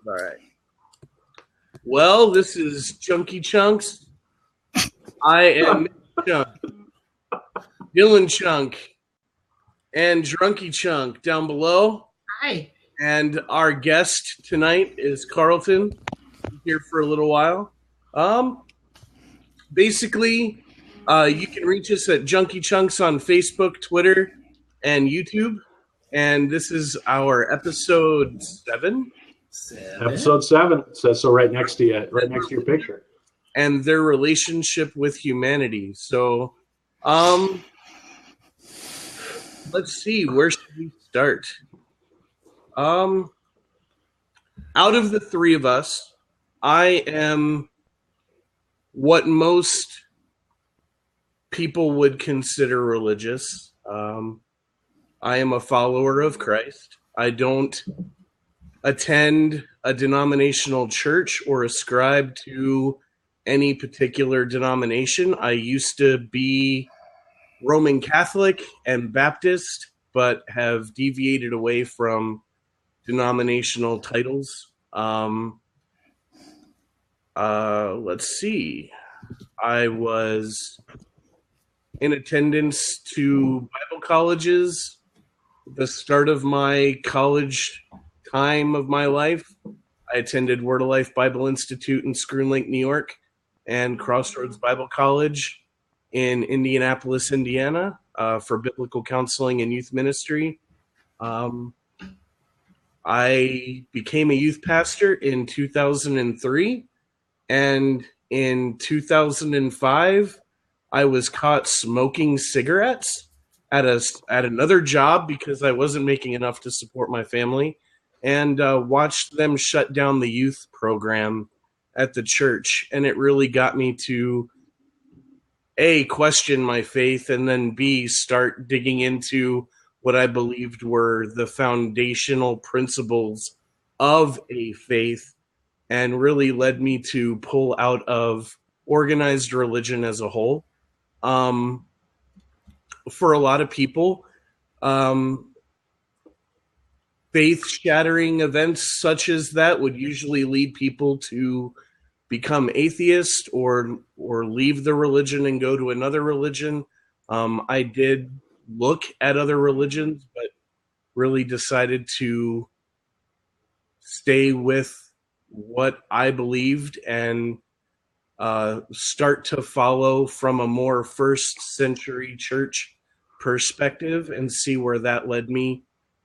All right. Well, this is Chunky Chunks. I am Chunk, Dylan Chunk, and Drunky Chunk down below. Hi. And our guest tonight is Carlton. Here for a little while. Basically, you can reach us at Junky Chunks on Facebook, Twitter, and YouTube. And this is our episode 7. Episode 7 says so right next to you, right next to your picture. And their relationship with humanity. So, let's see, where should we start? Out of the three of us, I am what most people would consider religious. I am a follower of Christ. I don't attend a denominational church or ascribe to any particular denomination. I used to be Roman Catholic and Baptist, but have deviated away from denominational titles. Let's see. I was in attendance to Bible colleges, the start of my college time of my life. I attended Word of Life Bible Institute in Scroon Lake, New York, and Crossroads Bible College in Indianapolis, Indiana, for biblical counseling and youth ministry. I became a youth pastor in 2003, and in 2005, I was caught smoking cigarettes at another job because I wasn't making enough to support my family, and watched them shut down the youth program at the church. And it really got me to A, question my faith, and then B, start digging into what I believed were the foundational principles of a faith, and really led me to pull out of organized religion as a whole. For a lot of people, faith-shattering events such as that would usually lead people to become atheist or leave the religion and go to another religion. I did look at other religions, but really decided to stay with what I believed and start to follow from a more first century church perspective and see where that led me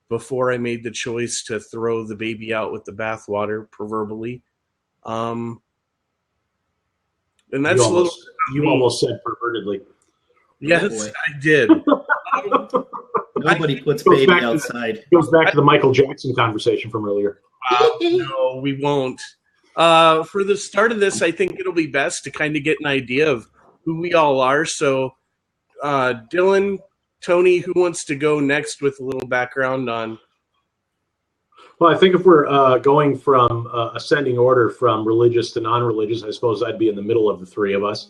before I made the choice to throw the baby out with the bathwater, proverbially. And that's you almost said pervertedly. Yes, I did. Nobody puts baby outside. Goes back to the Michael Jackson conversation from earlier. No, we won't. For the start of this, I think it'll be best to kind of get an idea of who we all are. So, Dylan, Tony, who wants to go next with a little background on? Well, I think if we're going from ascending order from religious to non-religious, I suppose I'd be in the middle of the three of us.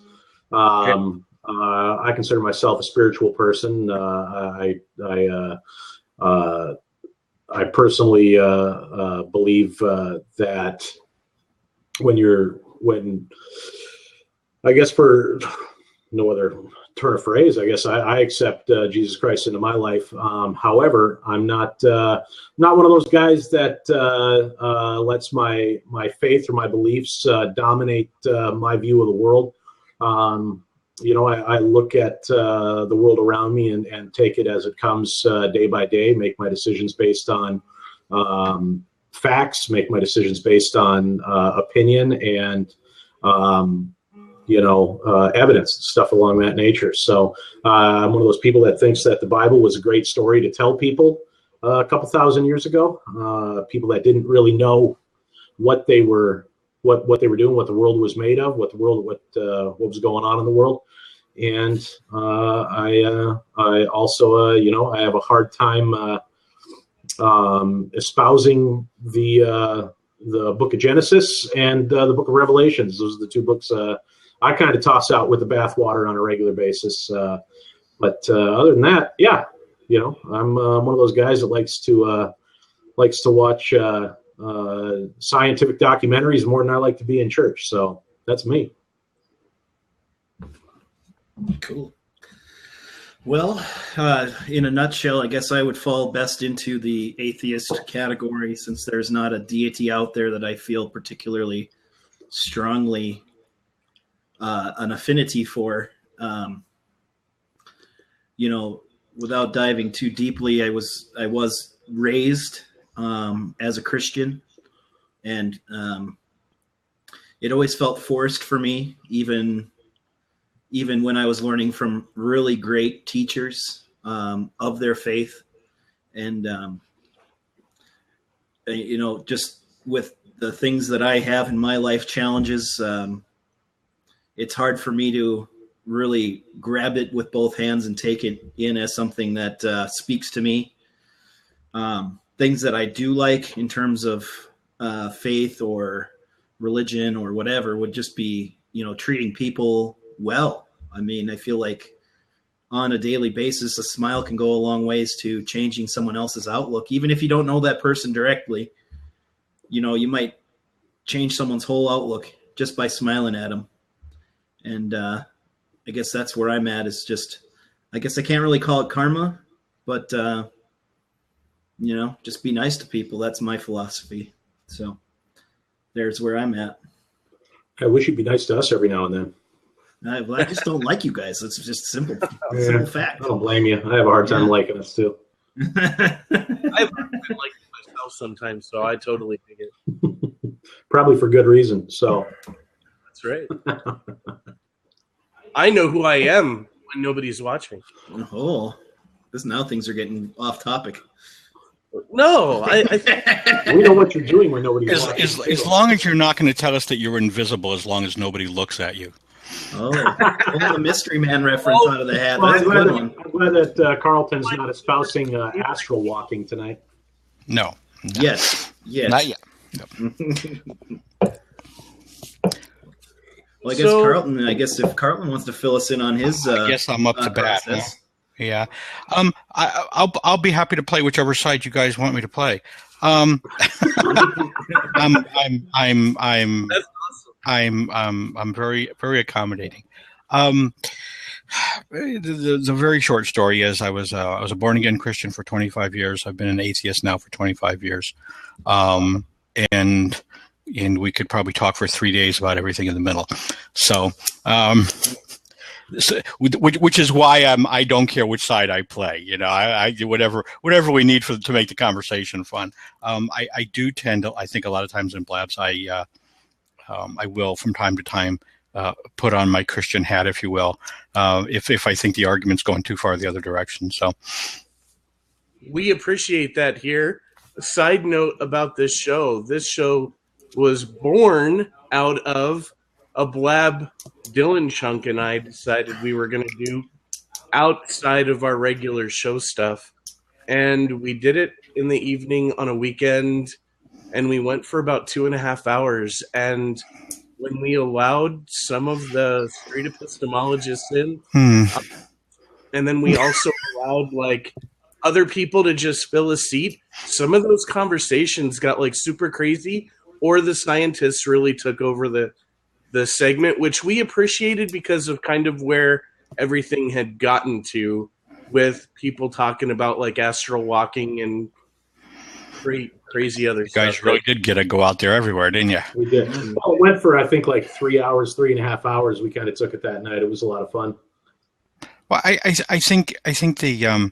Okay. I consider myself a spiritual person. I personally believe that when I guess for no other turn of phrase, I guess I accept Jesus Christ into my life. However, I'm not one of those guys that lets my faith or my beliefs dominate my view of the world. I look at the world around me and take it as it comes day by day, make my decisions based on facts, make my decisions based on opinion and evidence, stuff along that nature. So I'm one of those people that thinks that the Bible was a great story to tell people a couple thousand years ago. People that didn't really know what they were doing, what the world was made of, what was going on in the world. And I also, I have a hard time espousing the book of Genesis and the book of Revelations. Those are the two books I kind of toss out with the bathwater on a regular basis. But other than that, I'm one of those guys that likes to watch scientific documentaries more than I like to be in church. So that's me. Cool. Well, in a nutshell, I guess I would fall best into the atheist category, since there's not a deity out there that I feel particularly strongly an affinity for. Without diving too deeply, I was raised as a Christian, and it always felt forced for me, even when I was learning from really great teachers of their faith. And, just with the things that I have in my life challenges, it's hard for me to really grab it with both hands and take it in as something that speaks to me. Things that I do like in terms of faith or religion or whatever would just be, treating people well. I mean, I feel like on a daily basis, a smile can go a long ways to changing someone else's outlook. Even if you don't know that person directly, you might change someone's whole outlook just by smiling at them. And I guess that's where I'm at, is just, I guess I can't really call it karma, but, just be nice to people. That's my philosophy. So there's where I'm at. I wish you'd be nice to us every now and then. I just don't like you guys. It's just simple fact. I don't blame you. I have a hard time liking us too. I like myself sometimes, so I totally dig it. Probably for good reason. So that's right. I know who I am when nobody's watching. Oh, now things are getting off topic. No, I we know what you're doing when nobody's watching. As long as you're not going to tell us that you're invisible, as long as nobody looks at you. Oh, the Mystery Man reference out of the hat. That's a good one. I'm glad that Carlton's not espousing astral walking tonight. No. Yes. Not yet. Well, I guess Carlton. I guess if Carlton wants to fill us in on his, I guess I'm up to bat. Huh? Yeah. I'll be happy to play whichever side you guys want me to play. I'm very, very accommodating. The very short story is I was a born again Christian for 25 years. I've been an atheist now for 25 years. And we could probably talk for 3 days about everything in the middle. So, which is why I don't care which side I play. I do whatever we need to make the conversation fun. I do tend to, I think a lot of times in blabs, I will from time to time put on my Christian hat, if you will, if I think the argument's going too far the other direction. So we appreciate that here. A side note about this show was born out of a blab Dylan Chunk and I decided we were going to do outside of our regular show stuff. And we did it in the evening on a weekend, and we went for about 2.5 hours. And when we allowed some of the street epistemologists in, and then we also allowed other people to just fill a seat, some of those conversations got super crazy, or the scientists really took over the segment, which we appreciated because of kind of where everything had gotten to, with people talking about astral walking and crazy other stuff. You guys really did get to go out there everywhere, didn't you? We did. Well, it went for, I think, 3 hours, 3.5 hours. We kind of took it that night. It was a lot of fun. Well, I think that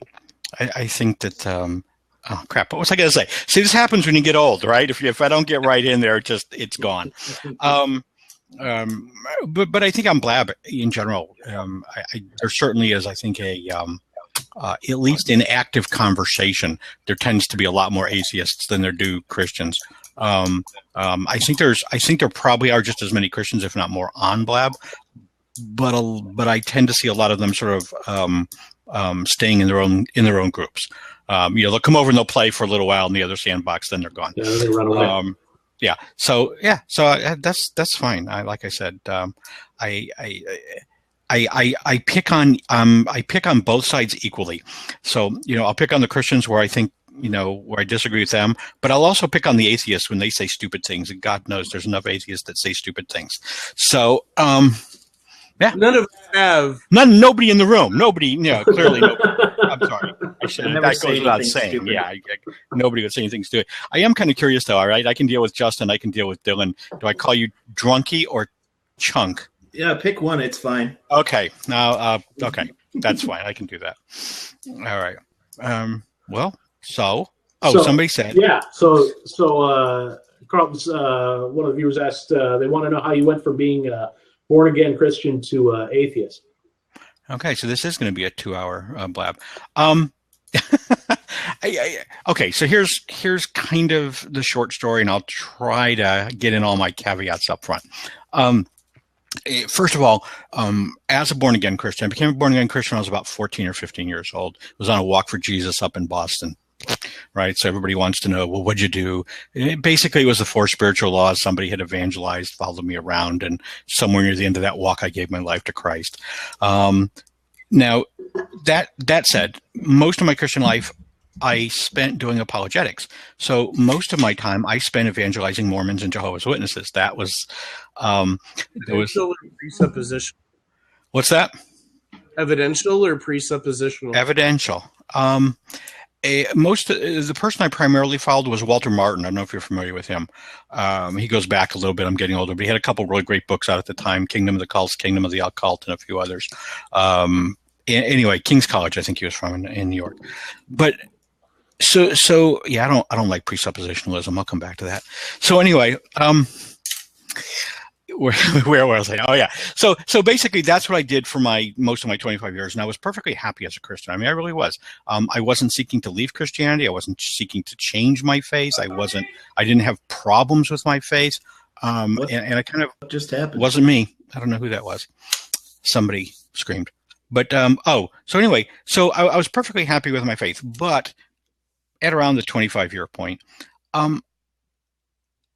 oh crap! What was I going to say? See, this happens when you get old, right? If I don't get right in there, it's gone. But I think on Blab in general, there certainly is, I think, at least in active conversation, there tends to be a lot more atheists than there do Christians. I think there probably are just as many Christians, if not more, on Blab. But I tend to see a lot of them sort of staying in their own groups. They'll come over and they'll play for a little while in the other sandbox, then they're gone. Yeah, they run away. So that's fine. Like I said, I pick on both sides equally. So I'll pick on the Christians where I think where I disagree with them, but I'll also pick on the atheists when they say stupid things, and God knows there's enough atheists that say stupid things. So, yeah. None of us have. Nobody in the room. Nobody, clearly nobody. I'm sorry. That goes without saying. Stupid. Yeah, nobody would say anything stupid. I am kind of curious, though, all right? I can deal with Justin. I can deal with Dylan. Do I call you Drunky or Chunk? Yeah, pick one. It's fine. Okay. Now, okay. That's fine. I can do that. All right. Somebody said. Yeah. So Carlton's, one of the viewers asked, they want to know how you went from being a born-again Christian to atheist. Okay, so this is going to be a 2-hour blab. Okay, so here's kind of the short story, and I'll try to get in all my caveats up front. First of all, as a born-again Christian, I became a born-again Christian when I was about 14 or 15 years old. I was on a walk for Jesus up in Boston, right? So everybody wants to know, well, what'd you do? Basically, it was the 4 spiritual laws. Somebody had evangelized, followed me around, and somewhere near the end of that walk, I gave my life to Christ. Now, that said, most of my Christian life, I spent doing apologetics. So most of my time I spent evangelizing Mormons and Jehovah's Witnesses. That was, Evidential or presuppositional? What's that? Evidential or presuppositional? Evidential. The person I primarily followed was Walter Martin. I don't know if you're familiar with him. He goes back a little bit. I'm getting older, but he had a couple really great books out at the time: Kingdom of the Cults, Kingdom of the Occult, and a few others. Anyway, King's College, I think he was from in New York. But so yeah, I don't like presuppositionalism. I'll come back to that. So anyway, where was I? Oh yeah. So basically that's what I did for most of my 25 years. And I was perfectly happy as a Christian. I mean, I really was. I wasn't seeking to leave Christianity. I wasn't seeking to change my faith. I didn't have problems with my faith. And I kind of, What just happened? wasn't me. I don't know who that was. Somebody screamed. But, so anyway, I was perfectly happy with my faith, but at around the 25-year point,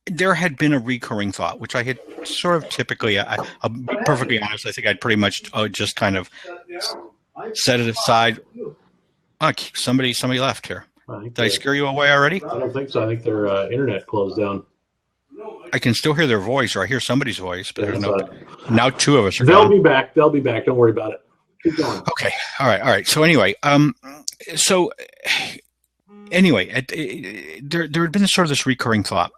there had been a recurring thought, which I had sort of typically, I'll be perfectly honest, I think I'd pretty much just kind of set it aside. Oh, somebody left here. Did I scare you away already? I don't think so. I think their internet closed down. I can still hear their voice, or I hear somebody's voice, but there's now 2 of us are They'll gone. be back. They'll be back. Don't worry about it. Keep going. Okay. All right. So anyway, there had been sort of this recurring thought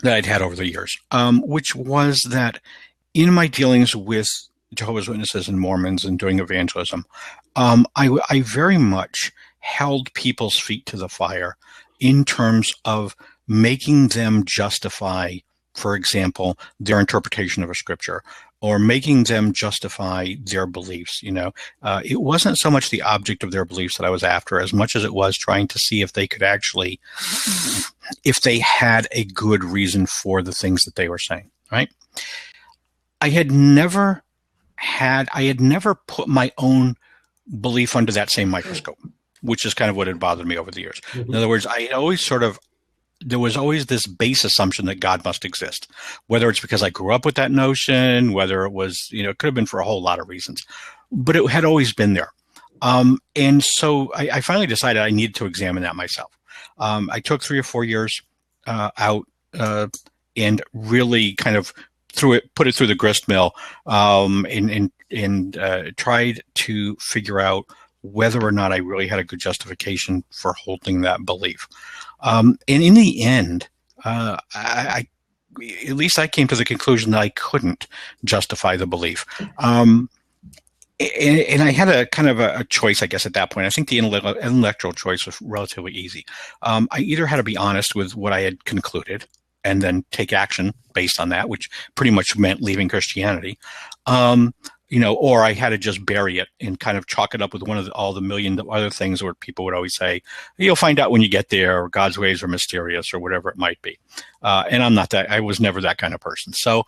that I'd had over the years, which was that in my dealings with Jehovah's Witnesses and Mormons and doing evangelism, I very much held people's feet to the fire in terms of making them justify, for example, their interpretation of a scripture, or making them justify their beliefs. It wasn't so much the object of their beliefs that I was after as much as it was trying to see if they could actually, if they had a good reason for the things that they were saying, right? I had never put my own belief under that same microscope, which is kind of what had bothered me over the years. Mm-hmm. In other words, there was always this base assumption that God must exist, whether it's because I grew up with that notion, whether it was, it could have been for a whole lot of reasons, but it had always been there. And so I finally decided I needed to examine that myself. I took 3 or 4 years out and really kind of put it through the grist mill, and tried to figure out whether or not I really had a good justification for holding that belief. And in the end, at least I came to the conclusion that I couldn't justify the belief. And I had a kind of a choice, I guess, at that point. I think the intellectual choice was relatively easy. I either had to be honest with what I had concluded and then take action based on that, which pretty much meant leaving Christianity. Or I had to just bury it and kind of chalk it up with all the million other things where people would always say, you'll find out when you get there, or God's ways are mysterious, or whatever it might be. And I was never that kind of person. So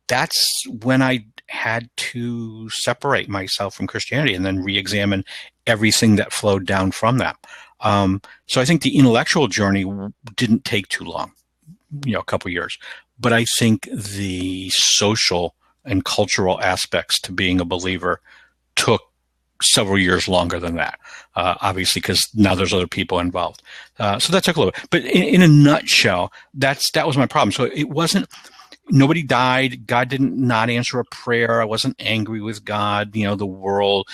that's when I had to separate myself from Christianity and then re-examine everything that flowed down from that. So I think the intellectual journey didn't take too long, a couple years, but I think the social and cultural aspects to being a believer took several years longer than that, obviously, because now there's other people involved. So that took a little bit. But in a nutshell, that was my problem. So it wasn't, nobody died. God didn't not answer a prayer. I wasn't angry with God, the world.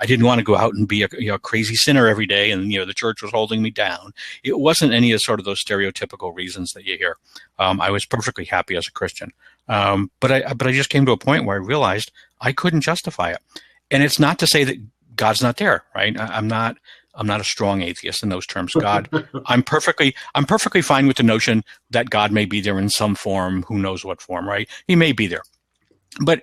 I didn't want to go out and be a crazy sinner every day, and the church was holding me down. It wasn't any of sort of those stereotypical reasons that you hear. I was perfectly happy as a Christian. But I just came to a point where I realized I couldn't justify it. And it's not to say that God's not there, right? I'm not a strong atheist in those terms. God, I'm perfectly fine with the notion that God may be there in some form, who knows what form, right? He may be there. But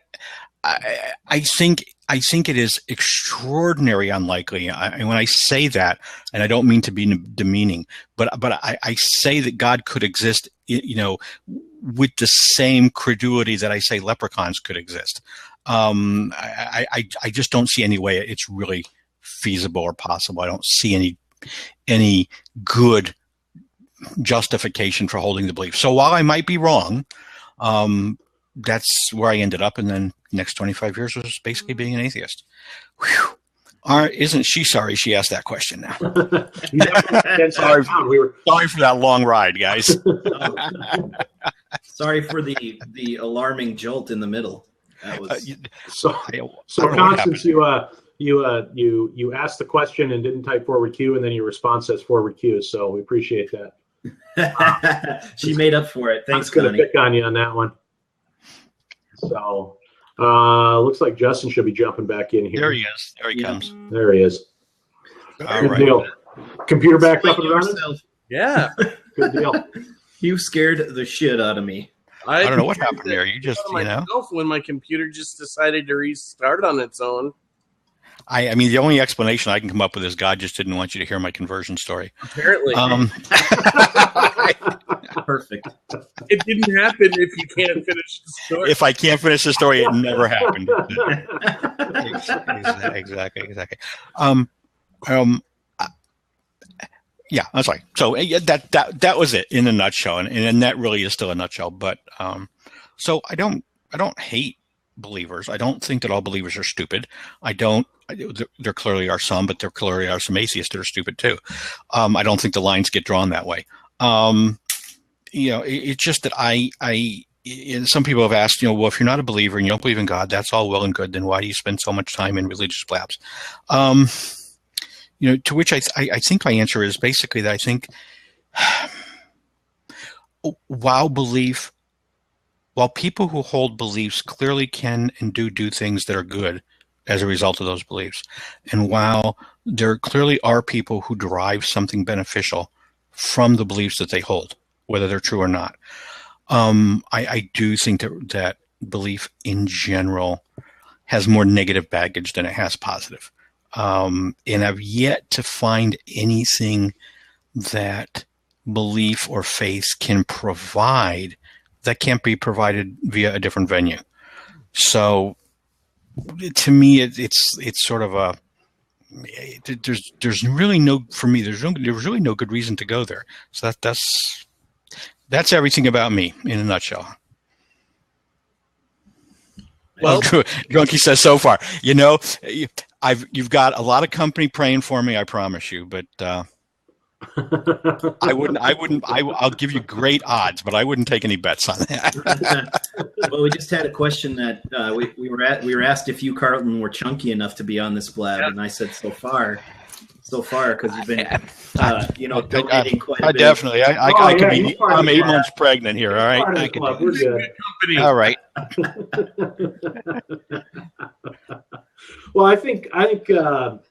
I think it is extraordinarily unlikely. And when I say that, and I don't mean to be demeaning, but I say that God could exist, with the same credulity that I say leprechauns could exist. I just don't see any way it's really feasible or possible. I don't see any good justification for holding the belief. So while I might be wrong, that's where I ended up. And then next 25 years was basically being an atheist. Whew. Isn't she sorry she asked that question now? Sorry for that long ride, guys. Sorry for the alarming jolt in the middle. That was so Constance, you asked the question and didn't type forward Q, and then your response says forward Q. So we appreciate that. She made up for it. Thanks, I'm going to pick on you on that one. So looks like Justin should be jumping back in here. There he is. There he comes. There he is. All Good right. deal. Computer back up and running? Yeah. Good deal. You scared the shit out of me. I don't know what happened there. You just, when my computer just decided to restart on its own. I mean, the only explanation I can come up with is God just didn't want you to hear my conversion story. Apparently. Perfect. It didn't happen if you can't finish the story. If I can't finish the story, it never happened. Exactly. Yeah, that's right. So that was it in a nutshell, and that really is still a nutshell. But so I don't hate believers. I don't think that all believers are stupid. There clearly are some, but there clearly are some atheists that are stupid too. I don't think the lines get drawn that way. It's just that some people have asked, well, if you're not a believer and you don't believe in God, that's all well and good. Then why do you spend so much time in religious blabs? To which I think my answer is basically that I think while people who hold beliefs clearly can and do things that are good as a result of those beliefs, and while there clearly are people who derive something beneficial from the beliefs that they hold, whether they're true or not, I do think that belief in general has more negative baggage than it has positive. And I've yet to find anything that belief or faith can provide that can't be provided via a different venue. So to me, it's sort of there's really no good reason to go there. So that's everything about me in a nutshell. Well, Drunky says so far, you've got a lot of company praying for me, I promise you, but I'll give you great odds, but I wouldn't take any bets on that. Well, we just had a question that we were asked if you, Carlton, were chunky enough to be on this blab, and I said so far, because you've been, donating quite a bit. Definitely, I could be. I'm 8 months pregnant here. All right, I could do good. All right. Well, I think as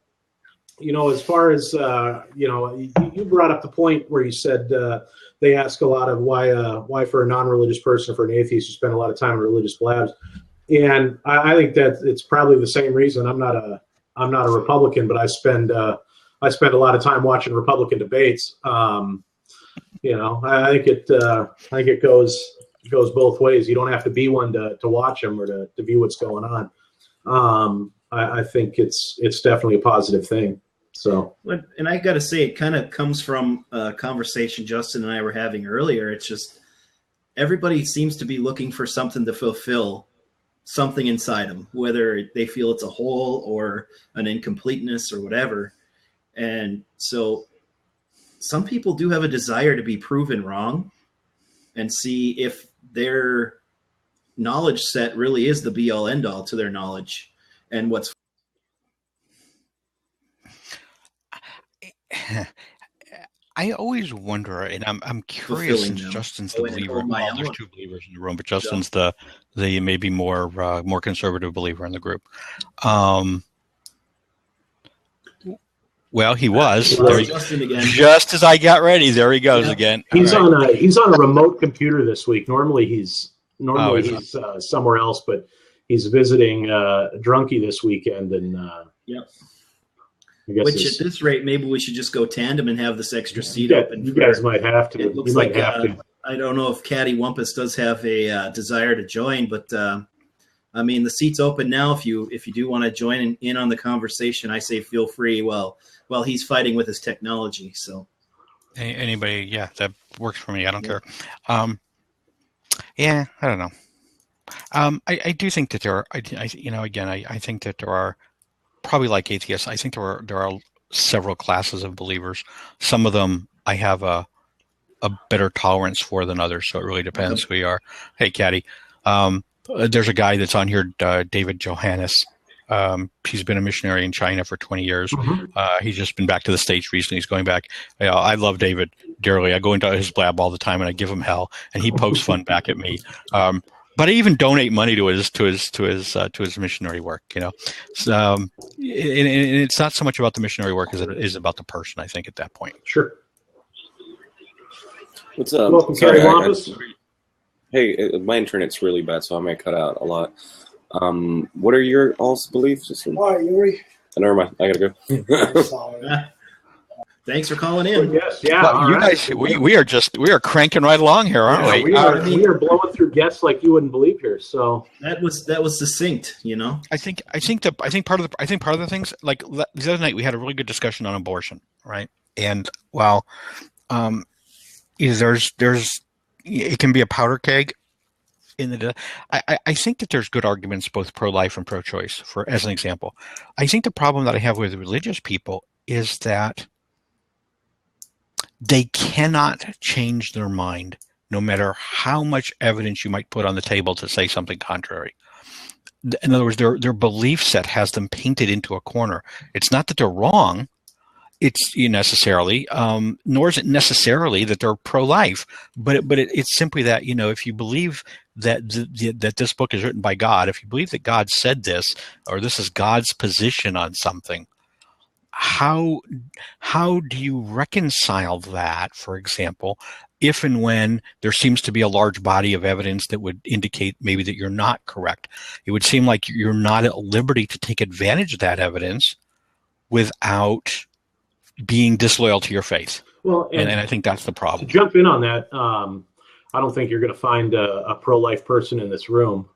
far as you brought up the point where you said they ask a lot of why for a non-religious person, for an atheist, you spend a lot of time in religious blabs, and I think that it's probably the same reason. I'm not a Republican, but I spend a lot of time watching Republican debates. I think it goes both ways. You don't have to be one to watch them or to view what's going on. I think it's definitely a positive thing. So, and I got to say, it kind of comes from a conversation Justin and I were having earlier. It's just everybody seems to be looking for something to fulfill something inside them, whether they feel it's a hole or an incompleteness or whatever. And so some people do have a desire to be proven wrong and see if their knowledge set really is the be all end all to their knowledge. And what's I always wonder, and I'm curious, fulfilling since them. Justin's the Oh, and believer. hold my Well, there's own. two believers in the room, but Justin's the maybe more conservative believer in the group. Well, he was. There he- Justin again. just as I got ready, there he goes Yeah. again. He's All right. he's on a remote computer this week. Normally he's it's- somewhere else, but he's visiting Drunky this weekend, and Yep. I guess Which it's- at this rate, maybe we should just go tandem and have this extra seat yeah, open. you for- guys might have to. It looks You might like have to. I don't know if Caddy Wumpus does have a desire to join, but I mean the seat's open now. If you do want to join in on the conversation, I say feel free. Well, he's fighting with his technology, so Anybody? Yeah, that works for me. I don't care. Yeah, I don't know. I do think that there are. I think that there are probably like atheists. I think there are several classes of believers. Some of them I have a better tolerance for than others. So it really depends who you are. Hey, Caddy. There's a guy that's on here, David Johannes. He's been a missionary in China for 20 years. He's just been back to the States recently. He's going back. I love David dearly. I go into his blab all the time and I give him hell, and he pokes fun back at me. But I even donate money to his missionary work. So, and it's not so much about the missionary work as it is about the person. I think at that point. Sure. What's up? Welcome, Sorry, Kerry Wampus. Hey, my internet's really bad, so I might cut out a lot. What are your all's beliefs? All right, Yuri. Never mind. I gotta go. Solid. thanks for calling in. Yes, yeah. But all you right. guys, we are cranking right along here, aren't Yeah, we? we are blowing through guests like you wouldn't believe here. So That was succinct, I think part of the things, like the other night we had a really good discussion on abortion, right? And while there's it can be a powder keg I think that there's good arguments both pro-life and pro-choice. For as an example, I think the problem that I have with religious people is that they cannot change their mind no matter how much evidence you might put on the table to say something contrary. In other words, their belief set has them painted into a corner. It's not that they're wrong. It's necessarily, nor is it necessarily that they're pro-life, but it's simply that, if you believe that that this book is written by God, if you believe that God said this, or this is God's position on something, how do you reconcile that, for example, if and when there seems to be a large body of evidence that would indicate maybe that you're not correct? It would seem like you're not at liberty to take advantage of that evidence without being disloyal to your faith. Well, and I think that's the to problem. jump in on that, I don't think you're going to find a pro-life person in this room,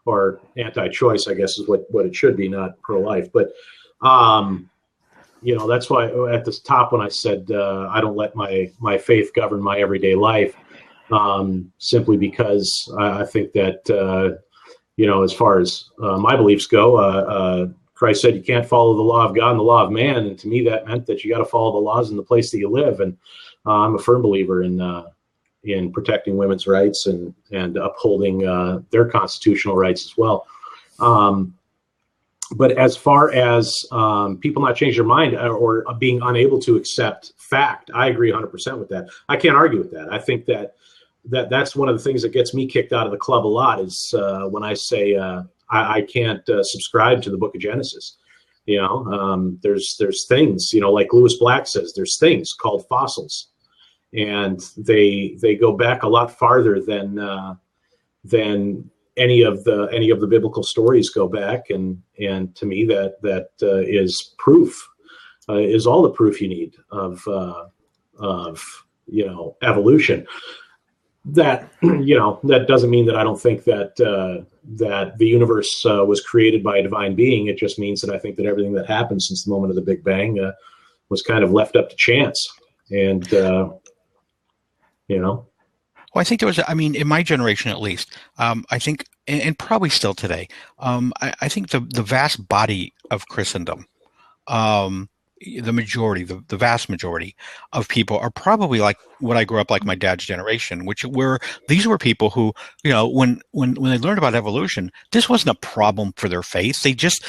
or anti-choice, I guess is what it should be, not pro-life. But that's why at the top when I said I don't let my faith govern my everyday life, simply because I think that as far as my beliefs go, Christ said you can't follow the law of God and the law of man, and to me that meant that you got to follow the laws in the place that you live. And I'm a firm believer in protecting women's rights and upholding their constitutional rights as well. But as far as people not changing their mind or being unable to accept fact, I agree 100% with that. I can't argue with that. I think that's one of the things that gets me kicked out of the club a lot is when I say I can't subscribe to the Book of Genesis. There's things, like Lewis Black says, there's things called fossils, and they go back a lot farther than any of the biblical stories go back, and to me that is proof, is all the proof you need of evolution. That that doesn't mean that I don't think that the universe was created by a divine being. It just means that I think that everything that happened since the moment of the Big Bang was kind of left up to chance, and Well, I think there was, I mean, in my generation at least, I think, and probably still today, I think the vast body of Christendom, um, the majority, the vast majority of people are probably like what I grew up like my dad's generation, which were these were people who, when they learned about evolution, this wasn't a problem for their faith. They just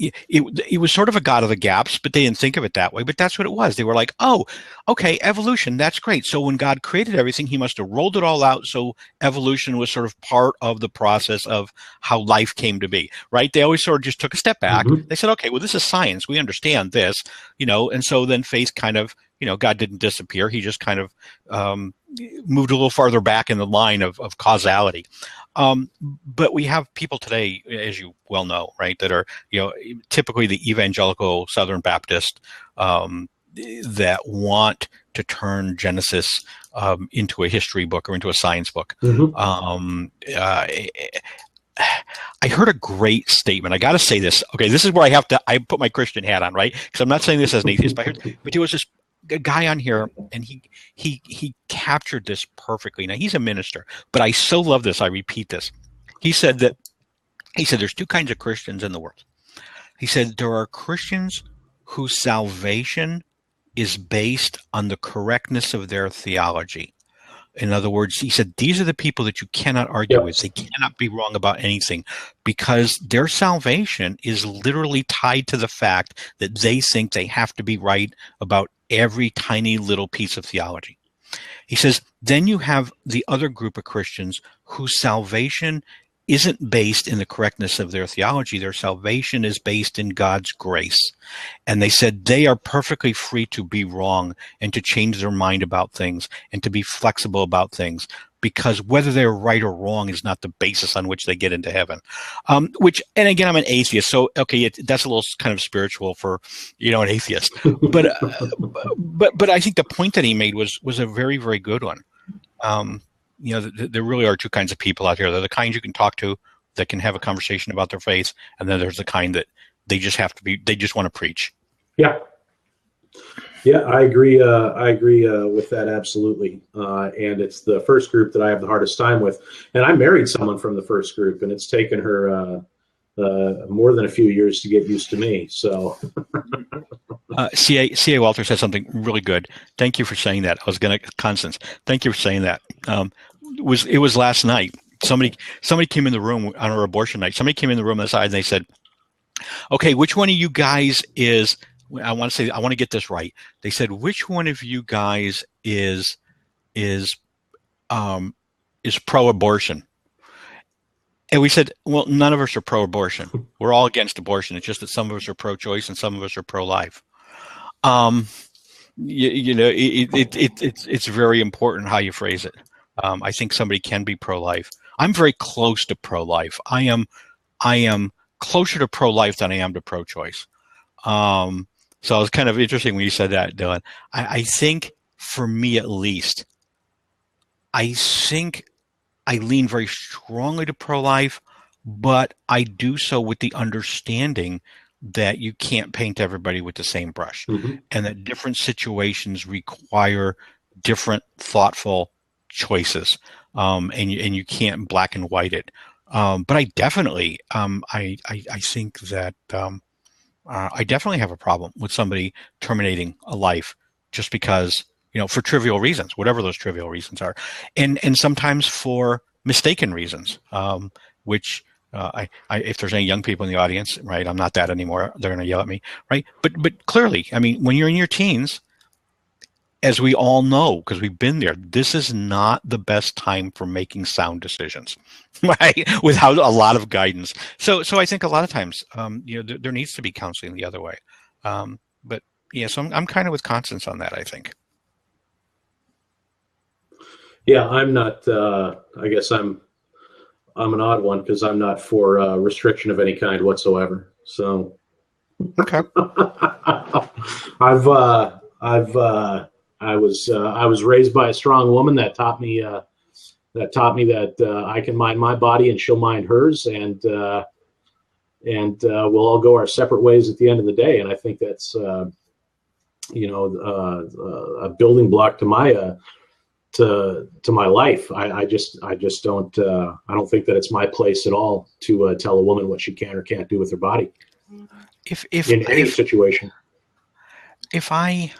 it was sort of a God of the gaps, but they didn't think of it that way. But that's what it was. They were like, oh, okay, evolution, that's great. So when God created everything, he must have rolled it all out. So evolution was sort of part of the process of how life came to be, right? They always sort of just took a step back. They said, okay, well, this is science. We understand this, and so then faith kind of, God didn't disappear. He just kind of moved a little farther back in the line of causality. But we have people today, as you well know, right, that are, typically the evangelical Southern Baptist that want to turn Genesis into a history book or into a science book. I heard a great statement. I got to say this. Okay, this is where I put my Christian hat on, right? Because I'm not saying this as an atheist, but there was this guy on here, and he captured this perfectly. Now, he's a minister, but I so love this. I repeat this. He said there's two kinds of Christians in the world. He said there are Christians whose salvation is based on the correctness of their theology. In other words, he said, these are the people that you cannot argue with. They cannot be wrong about anything because their salvation is literally tied to the fact that they think they have to be right about every tiny little piece of theology. He says, then you have the other group of Christians whose salvation isn't based in the correctness of their theology. Their salvation is based in God's grace. And they said they are perfectly free to be wrong and to change their mind about things and to be flexible about things, because whether they're right or wrong is not the basis on which they get into heaven. And again, I'm an atheist, so okay, that's a little kind of spiritual for, an atheist. But I think the point that he made was a very, very good one. There really are two kinds of people out here. They're the kind you can talk to that can have a conversation about their faith, and then there's the kind that they just want to preach. Yeah, I agree. I agree with that absolutely. And it's the first group that I have the hardest time with. And I married someone from the first group, and it's taken her more than a few years to get used to me. So, C.A. Walter said something really good. Thank you for saying that. Constance, thank you for saying that. It was last night. Somebody came in the room on our abortion night. Somebody came in the room outside and they said, okay, which one of you guys is, I want to get this right. They said, which one of you guys is pro-abortion? And we said, well, none of us are pro-abortion. We're all against abortion. It's just that some of us are pro-choice and some of us are pro-life. It's very important how you phrase it. I think somebody can be pro-life. I'm very close to pro-life. I am closer to pro-life than I am to pro-choice. So it was kind of interesting when you said that, Dylan. I think for me at least, I think I lean very strongly to pro-life, but I do so with the understanding that you can't paint everybody with the same brush, and that different situations require different thoughtful choices, and you can't black and white it. But I definitely, I think that I definitely have a problem with somebody terminating a life just because, for trivial reasons, whatever those trivial reasons are, and sometimes for mistaken reasons, which if there's any young people in the audience, right, I'm not that anymore. They're going to yell at me, right? But clearly, I mean, when you're in your teens, as we all know, because we've been there, this is not the best time for making sound decisions, right? Without a lot of guidance. So I think a lot of times, there needs to be counseling the other way. But yeah, so I'm kind of with Constance on that, I think. Yeah, I'm not. I guess I'm an odd one because I'm not for restriction of any kind whatsoever. So, okay. I was raised by a strong woman that taught me that I can mind my body and she'll mind hers, and we'll all go our separate ways at the end of the day. And I think that's a building block to my to my life. I just don't I don't think that it's my place at all to tell a woman what she can or can't do with her body in any situation. If I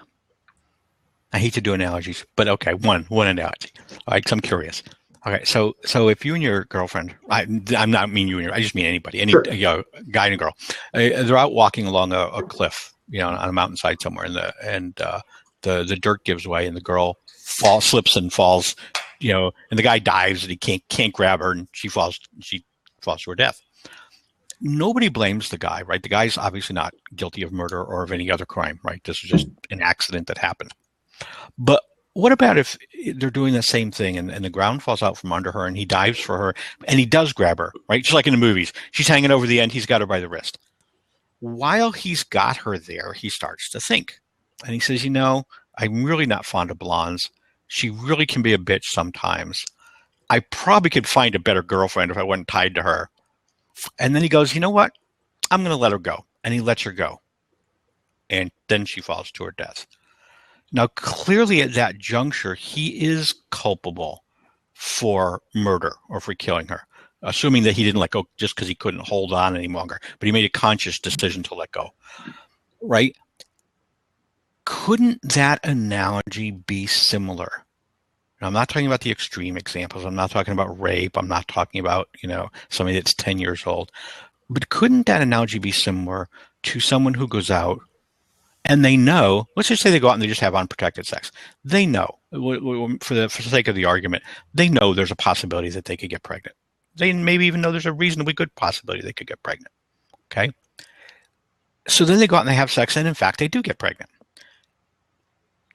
hate to do analogies, but okay, one analogy. All right, 'cause I'm curious. Okay, so if you and your girlfriend, I'm not mean you and your, I just mean anybody, any Sure. Guy and a girl, they're out walking along a cliff, on a mountainside somewhere, and the dirt gives way, and the girl slips and falls, and the guy dives, and he can't grab her, and she falls to her death. Nobody blames the guy, right? The guy's obviously not guilty of murder or of any other crime, right? This is just an accident that happened. But what about if they're doing the same thing and the ground falls out from under her and he dives for her and he does grab her, right? Just like in the movies. She's hanging over the end. He's got her by the wrist. While he's got her there, he starts to think. And he says, I'm really not fond of blondes. She really can be a bitch sometimes. I probably could find a better girlfriend if I wasn't tied to her. And then he goes, you know what? I'm going to let her go. And he lets her go. And then she falls to her death. Now, clearly at that juncture, he is culpable for murder or for killing her, assuming that he didn't let go just because he couldn't hold on any longer. But he made a conscious decision to let go, right? Couldn't that analogy be similar? Now, I'm not talking about the extreme examples. I'm not talking about rape. I'm not talking about, somebody that's 10 years old. But couldn't that analogy be similar to someone who goes out and they know, let's just say they go out and they just have unprotected sex. They know, for the sake of the argument, they know there's a possibility that they could get pregnant. They maybe even know there's a reasonably good possibility they could get pregnant. Okay? So then they go out and they have sex, and in fact, they do get pregnant.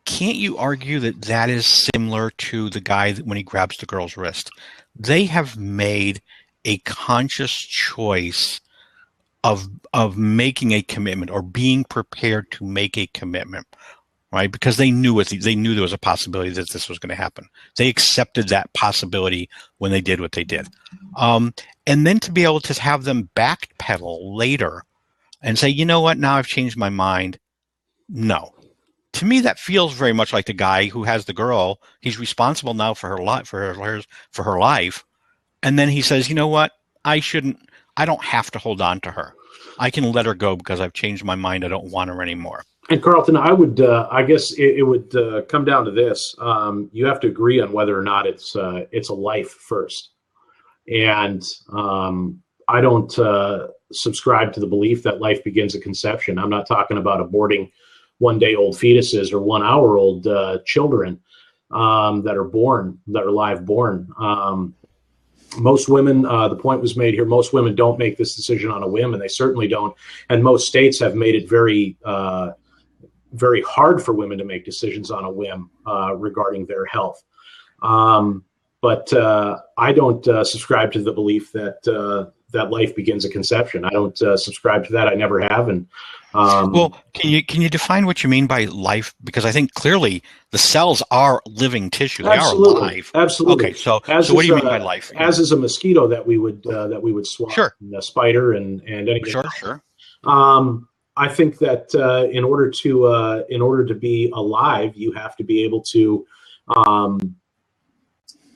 Can't you argue that that is similar to the guy when he grabs the girl's wrist? They have made a conscious choice of making a commitment or being prepared to make a commitment, right? Because they knew there was a possibility that this was going to happen. They accepted that possibility when they did what they did. And then to be able to have them backpedal later and say, you know what, now I've changed my mind. No. To me, that feels very much like the guy who has the girl. He's responsible now for her life, for her life. And then he says, you know what, I don't have to hold on to her. I can let her go because I've changed my mind. I don't want her anymore. And Carlton, I would, I guess it would come down to this. You have to agree on whether or not it's a life first. And I don't subscribe to the belief that life begins at conception. I'm not talking about aborting one-day-old fetuses or 1 hour-old children that are live born. Most women, the point was made here, most women don't make this decision on a whim, and they certainly don't. And most states have made it very, very hard for women to make decisions on a whim regarding their health. But I don't subscribe to the belief that life begins at conception. I don't subscribe to that. I never have. And well, can you define what you mean by life? Because I think clearly the cells are living tissue. They absolutely, are alive. Absolutely. Okay, so what do you mean by life? As is a mosquito that we would swat, sure. And a spider and anything. Sure. I think that in order to be alive, you have to be able to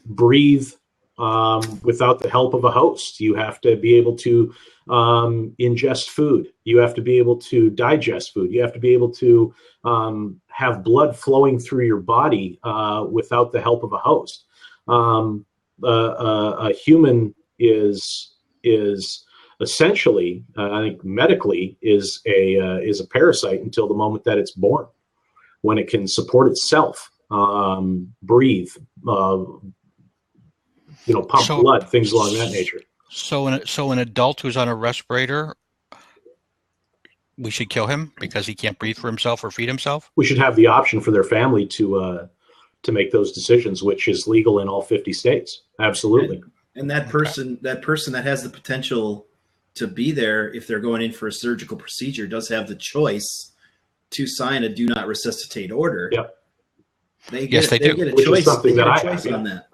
breathe without the help of a host. You have to be able to ingest food. You have to be able to digest food. You have to be able to have blood flowing through your body without the help of a host. A human is essentially, I think medically, is a parasite until the moment that it's born, when it can support itself, breathe, pump blood, things along that nature. So an adult who's on a respirator, we should kill him because he can't breathe for himself or feed himself? We should have the option for their family to make those decisions, which is legal in all 50 states. Absolutely. And that person that has the potential to be there, if they're going in for a surgical procedure, does have the choice to sign a do not resuscitate order. Yep. They do. Get a which choice. Is something they that get a I choice have, on that.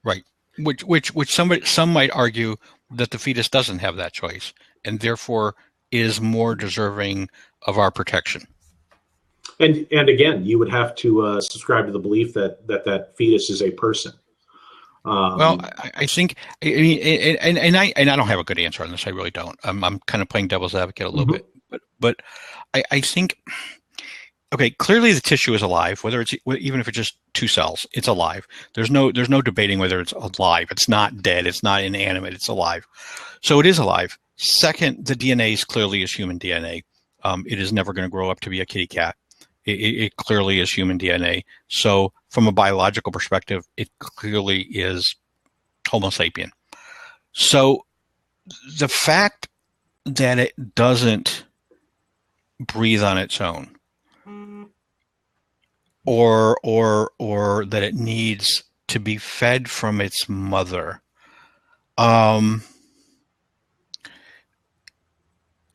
Right. Which some might argue that the fetus doesn't have that choice and therefore is more deserving of our protection. And again, you would have to subscribe to the belief that fetus is a person. Well, I think, I mean, and I don't have a good answer on this. I really don't. I'm kind of playing devil's advocate a little bit, but I think, okay, clearly the tissue is alive. Whether it's even if it's just 2 cells, it's alive. There's no debating whether it's alive. It's not dead. It's not inanimate. It's alive. So it is alive. Second, the DNA is clearly is human DNA. It is never going to grow up to be a kitty cat. It clearly is human DNA. So from a biological perspective, it clearly is Homo sapien. So the fact that it doesn't breathe on its own, or that it needs to be fed from its mother, I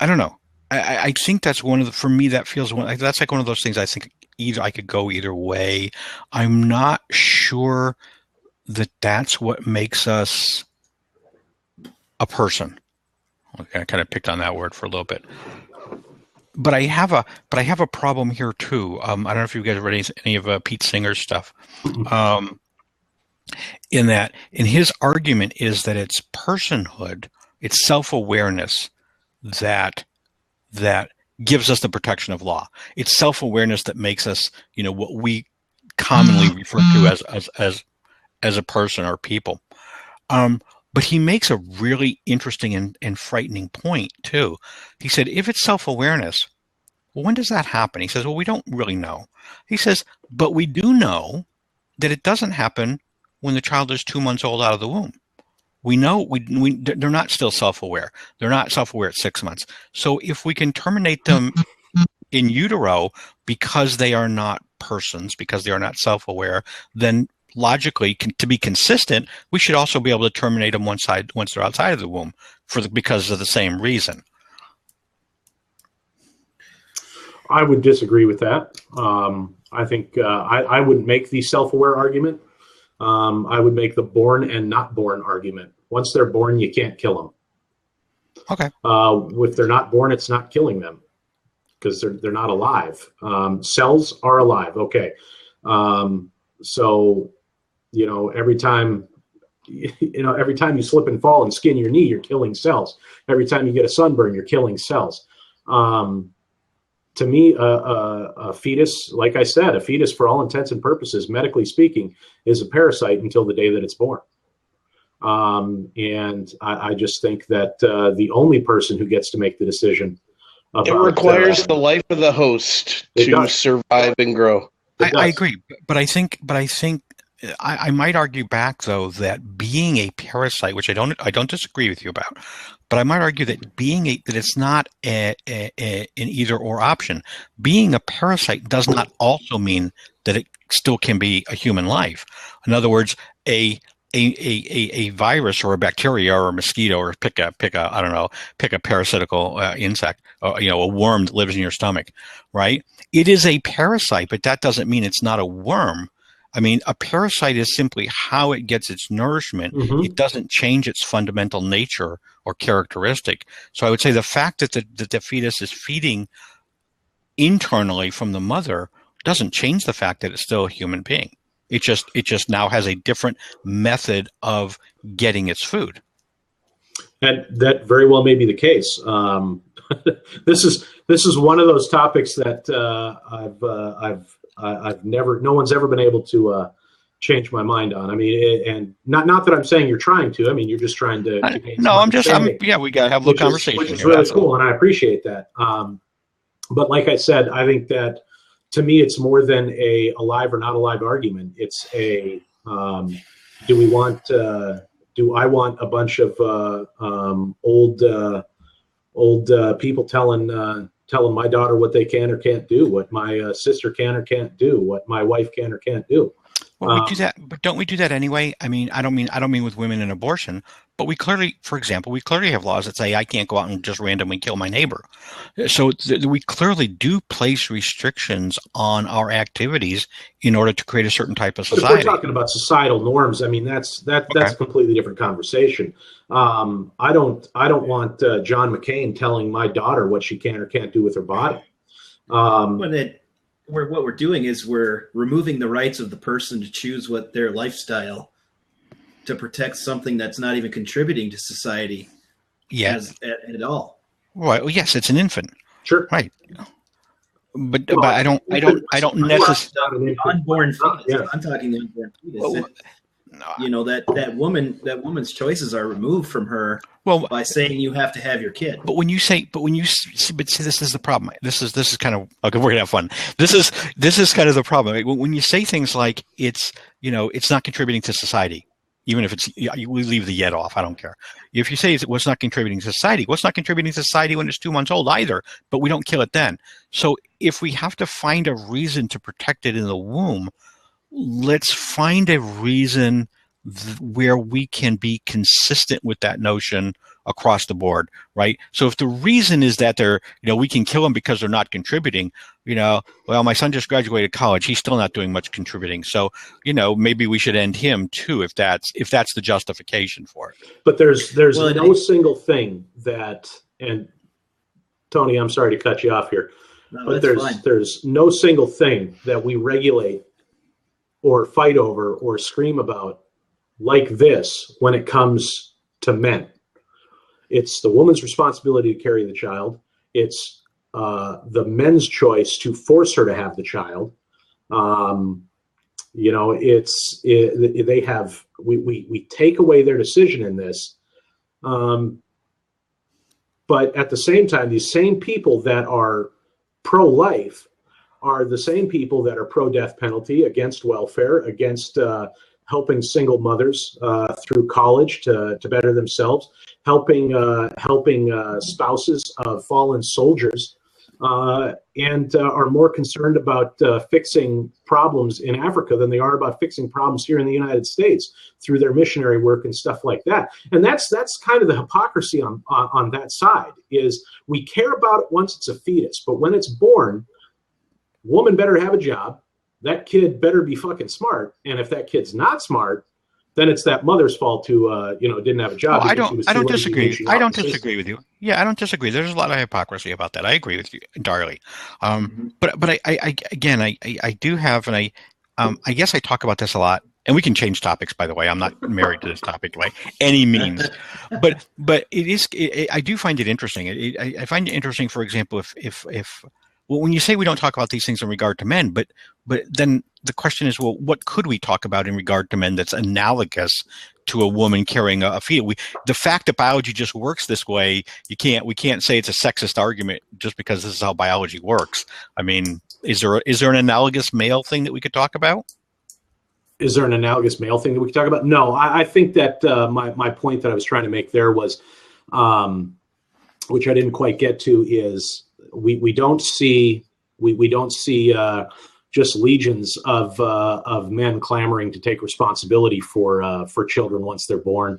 don't know. I think that's one of the, for me, that feels that's like one of those things I think either I could go either way. I'm not sure that that's what makes us a person. Okay, I kind of picked on that word for a little bit. But I have a problem here too. I don't know if you guys read any of Pete Singer's stuff. In his argument is that it's personhood, it's self-awareness that gives us the protection of law. It's self-awareness that makes us, what we commonly refer to as a person or people. But he makes a really interesting and frightening point too. He said, if it's self-awareness, well, when does that happen? He says, well, we don't really know. He says, but we do know that it doesn't happen when the child is 2 months old out of the womb. We know they're not still self-aware. They're not self-aware at 6 months. So if we can terminate them in utero because they are not persons, because they are not self-aware, then logically, to be consistent, we should also be able to terminate them once they're outside of the womb because of the same reason. I would disagree with that. I think I wouldn't make the self-aware argument. I would make the born and not born argument. Once they're born, you can't kill them. Okay. If they're not born, it's not killing them because they're not alive. Cells are alive. Okay. So, every time you slip and fall and skin your knee, you're killing cells. Every time you get a sunburn, you're killing cells. To me, a fetus, like I said, a fetus, for all intents and purposes, medically speaking, is a parasite until the day that it's born. And I just think that the only person who gets to make the decision about, it requires the life of the host to survive and grow. I agree, but I think I might argue back though that being a parasite, which I don't disagree with you about, but I might argue that that it's not an either or option. Being a parasite does not also mean that it still can be a human life. In other words, a virus or a bacteria or a mosquito or pick a parasitical insect, a worm that lives in your stomach, right? It is a parasite, but that doesn't mean it's not a worm. I mean, a parasite is simply how it gets its nourishment. Mm-hmm. It doesn't change its fundamental nature or characteristic. So I would say the fact that the fetus is feeding internally from the mother doesn't change the fact that it's still a human being. It just now has a different method of getting its food. And that very well may be the case. This is one of those topics that I've never, no one's ever been able to change my mind on. I mean, and not that I'm saying you're trying to. I mean, you're just trying to. We gotta have a little conversation, which is really cool, and I appreciate that. But like I said, I think that to me, it's more than a alive or not alive argument. It's a do I want a bunch of old people telling my daughter what they can or can't do, what my sister can or can't do, what my wife can or can't do. Well, we do that, but don't we do that anyway? I mean, I don't mean with women and abortion, but we clearly have laws that say I can't go out and just randomly kill my neighbor. So we clearly do place restrictions on our activities in order to create a certain type of society. But if we're talking about societal norms, I mean that's a completely different conversation. I don't want John McCain telling my daughter what she can or can't do with her body. what we're doing is we're removing the rights of the person to choose what their lifestyle to protect something that's not even contributing to society at all. Right. Well, yes, it's an infant. Sure. Right. But I don't necessarily. Unborn fetus. Yeah. I'm talking the unborn fetus. Well, that woman's choices are removed from her by saying you have to have your kid. But see, this is the problem. This is kind of okay. We're gonna have fun. This is kind of the problem. When you say things like it's not contributing to society, even if we leave the yet off, I don't care. If you say it's not contributing to society, what's not contributing to society when it's 2 months old either? But we don't kill it then. So if we have to find a reason to protect it in the womb, let's find a reason where we can be consistent with that notion across the board, right? So if the reason is that we can kill them because they're not contributing, well, my son just graduated college, he's still not doing much contributing. So, maybe we should end him too, if that's the justification for it. But there's no single thing that, and Tony, I'm sorry to cut you off here, but there's no single thing that we regulate or fight over or scream about like this when it comes to men. It's the woman's responsibility to carry the child. It's the men's choice to force her to have the child. We take away their decision in this. But at the same time, these same people that are pro-life are the same people that are pro-death penalty, against welfare, against helping single mothers through college to better themselves, helping spouses of fallen soldiers, and are more concerned about fixing problems in Africa than they are about fixing problems here in the United States through their missionary work and stuff like that. And that's kind of the hypocrisy on that side, is we care about it once it's a fetus, but when it's born, woman better have a job. That kid better be fucking smart. And if that kid's not smart, then it's that mother's fault who, didn't have a job. I don't disagree. I don't disagree with you. Yeah, I don't disagree. There's a lot of hypocrisy about that. I agree with you entirely. But I do have, and I guess I talk about this a lot. And we can change topics, by the way. I'm not married to this topic by any means, but I do find it interesting. I find it interesting, for example, if when you say we don't talk about these things in regard to men, but then the question is, well, what could we talk about in regard to men that's analogous to a woman carrying a fetus? The fact that biology just works this way, we can't say it's a sexist argument just because this is how biology works. I mean, is there an analogous male thing that we could talk about? Is there an analogous male thing that we could talk about? No, I think that my point that I was trying to make there was, which I didn't quite get to, is we don't see just legions of men clamoring to take responsibility for children once they're born.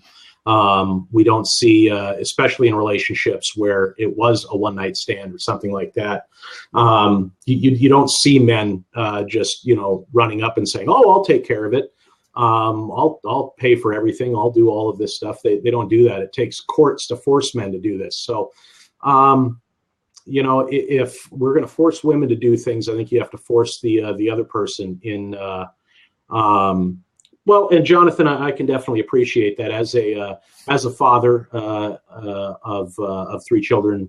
We don't see, especially in relationships where it was a one night stand or something like that. You don't see men just running up and saying, "Oh, I'll take care of it. I'll pay for everything. I'll do all of this stuff." They don't do that. It takes courts to force men to do this. So, if we're going to force women to do things, I think you have to force the other person in. And Jonathan, I can definitely appreciate that as a father of three children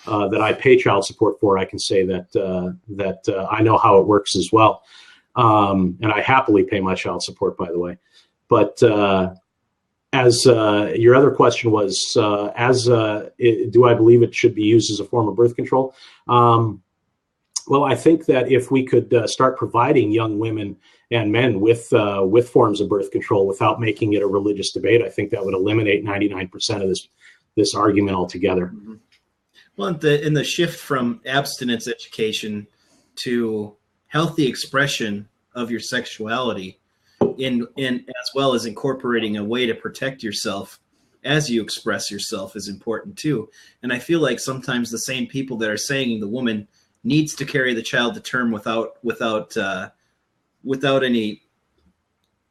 that I pay child support for. I can say that I know how it works as well, and I happily pay my child support, by the way. But as your other question was, do I believe it should be used as a form of birth control? Well, I think that if we could start providing young women and men with forms of birth control without making it a religious debate, I think that would eliminate 99% of this argument altogether. Mm-hmm. Well, in the shift from abstinence education to healthy expression of your sexuality, in as well as incorporating a way to protect yourself as you express yourself, is important too. And I feel like sometimes the same people that are saying the woman needs to carry the child to term without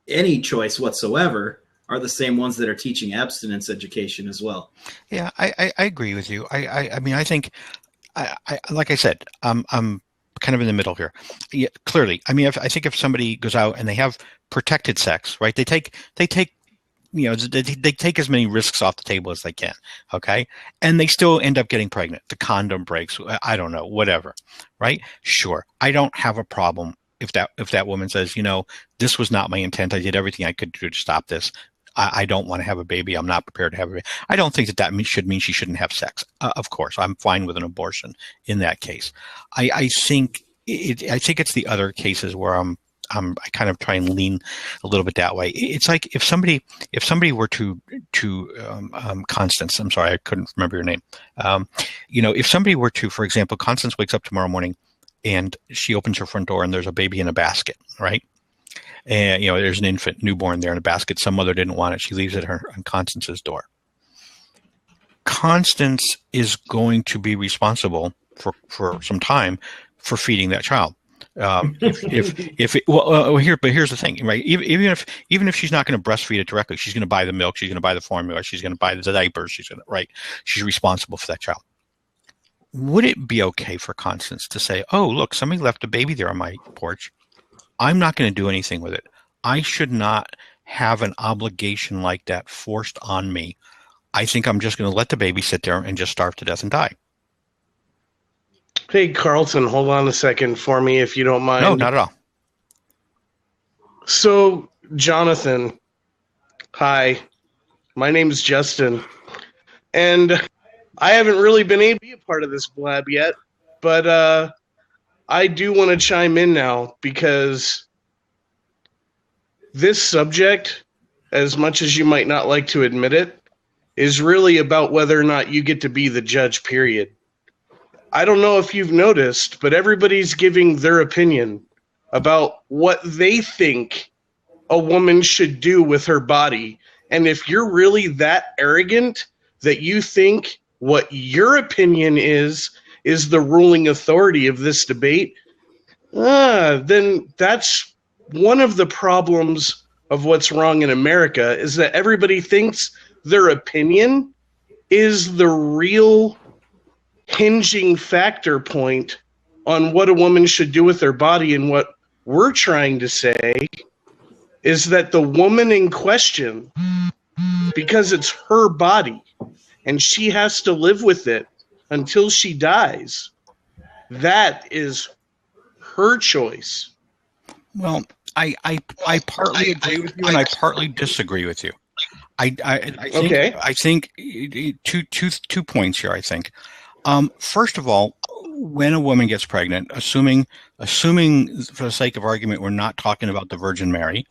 any choice whatsoever are the same ones that are teaching abstinence education as well. Yeah, I agree with you. I mean, I think, like I said, I'm kind of in the middle here. Yeah, clearly, I mean, I think if somebody goes out and they have protected sex, right? They take they take as many risks off the table as they can, okay? And they still end up getting pregnant. The condom breaks. I don't know, whatever, right? Sure, I don't have a problem if that woman says, this was not my intent. I did everything I could do to stop this. I don't want to have a baby. I'm not prepared to have a baby. I don't think that should mean she shouldn't have sex. Of course, I'm fine with an abortion in that case. I think it's the other cases where I kind of try and lean a little bit that way. It's like if somebody were to Constance, I'm sorry, I couldn't remember your name. If somebody were to, for example, Constance wakes up tomorrow morning and she opens her front door and there's a baby in a basket, right? And there's an infant newborn there in a basket. Some mother didn't want it. She leaves it on Constance's door. Constance is going to be responsible for some time for feeding that child. Here's the thing, right? Even if she's not going to breastfeed it directly, she's going to buy the milk, she's going to buy the formula, she's going to buy the diapers, she's responsible for that child. Would it be okay for Constance to say, "Oh, look, somebody left a baby there on my porch. I'm not going to do anything with it. I should not have an obligation like that forced on me. I think I'm just going to let the baby sit there and just starve to death and die." Hey, Carlton, hold on a second for me, if you don't mind. No, not at all. So, Jonathan, hi. My name is Justin. And I haven't really been able to be a part of this blab yet, but I do want to chime in now because this subject, as much as you might not like to admit it, is really about whether or not you get to be the judge, period. I don't know if you've noticed, but everybody's giving their opinion about what they think a woman should do with her body. And if you're really that arrogant that you think what your opinion is the ruling authority of this debate, then that's one of the problems of what's wrong in America, is that everybody thinks their opinion is the real hinging factor point on what a woman should do with her body. And what we're trying to say is that the woman in question, because it's her body and she has to live with it until she dies, that is her choice. Well, I partly agree with you and I partly disagree with you. I think, okay. I think two points here, I think. First of all, when a woman gets pregnant, assuming for the sake of argument, we're not talking about the Virgin Mary,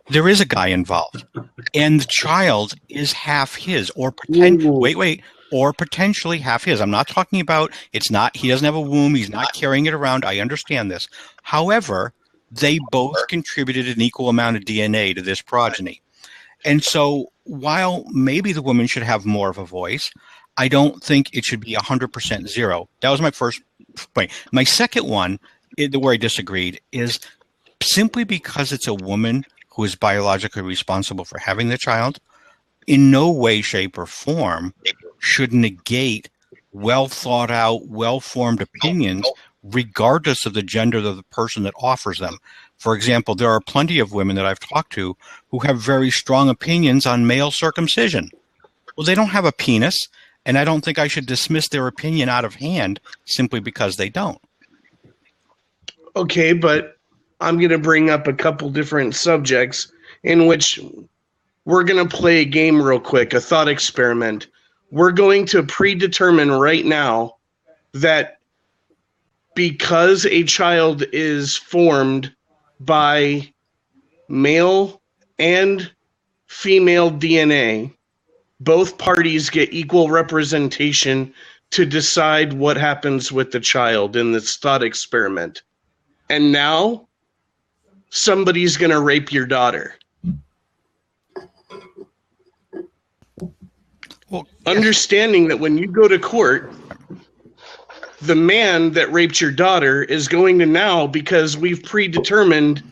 there is a guy involved, and the child is half his, or potentially half his. I'm not talking about he doesn't have a womb, he's not carrying it around. I understand this. However, they both contributed an equal amount of DNA to this progeny. And so while maybe the woman should have more of a voice, I don't think it should be 100% zero. That was my first point. My second one, where I disagreed, is simply because it's a woman who is biologically responsible for having the child, in no way, shape, or form should negate well thought out, well-formed opinions, regardless of the gender of the person that offers them. For example, there are plenty of women that I've talked to who have very strong opinions on male circumcision. Well, they don't have a penis, and I don't think I should dismiss their opinion out of hand simply because they don't. Okay, but I'm going to bring up a couple different subjects in which we're going to play a game real quick, a thought experiment. We're going to predetermine right now that because a child is formed by male and female DNA, both parties get equal representation to decide what happens with the child in this thought experiment. And now somebody's going to rape your daughter. Well, understanding that when you go to court, the man that raped your daughter is going to now, because we've predetermined,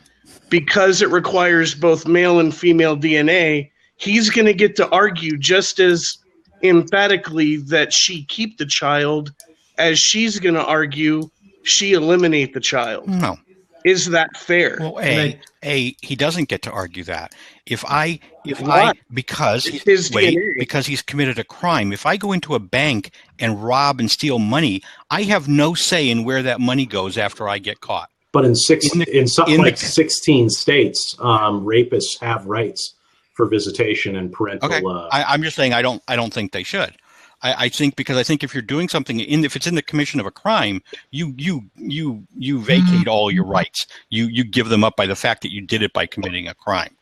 because it requires both male and female DNA, he's going to get to argue just as emphatically that she keep the child as she's going to argue she eliminate the child. No. Is that fair? Well, And he doesn't get to argue that. Why? Because It's his DNA. because he's committed a crime. If I go into a bank and rob and steal money, I have no say in where that money goes after I get caught. But in in something the- like 16 states, rapists have rights for visitation and parental. Okay, I'm just saying I don't think they should. I think if you're doing something if it's in the commission of a crime, you vacate all your rights. You give them up by the fact that you did it by committing a crime.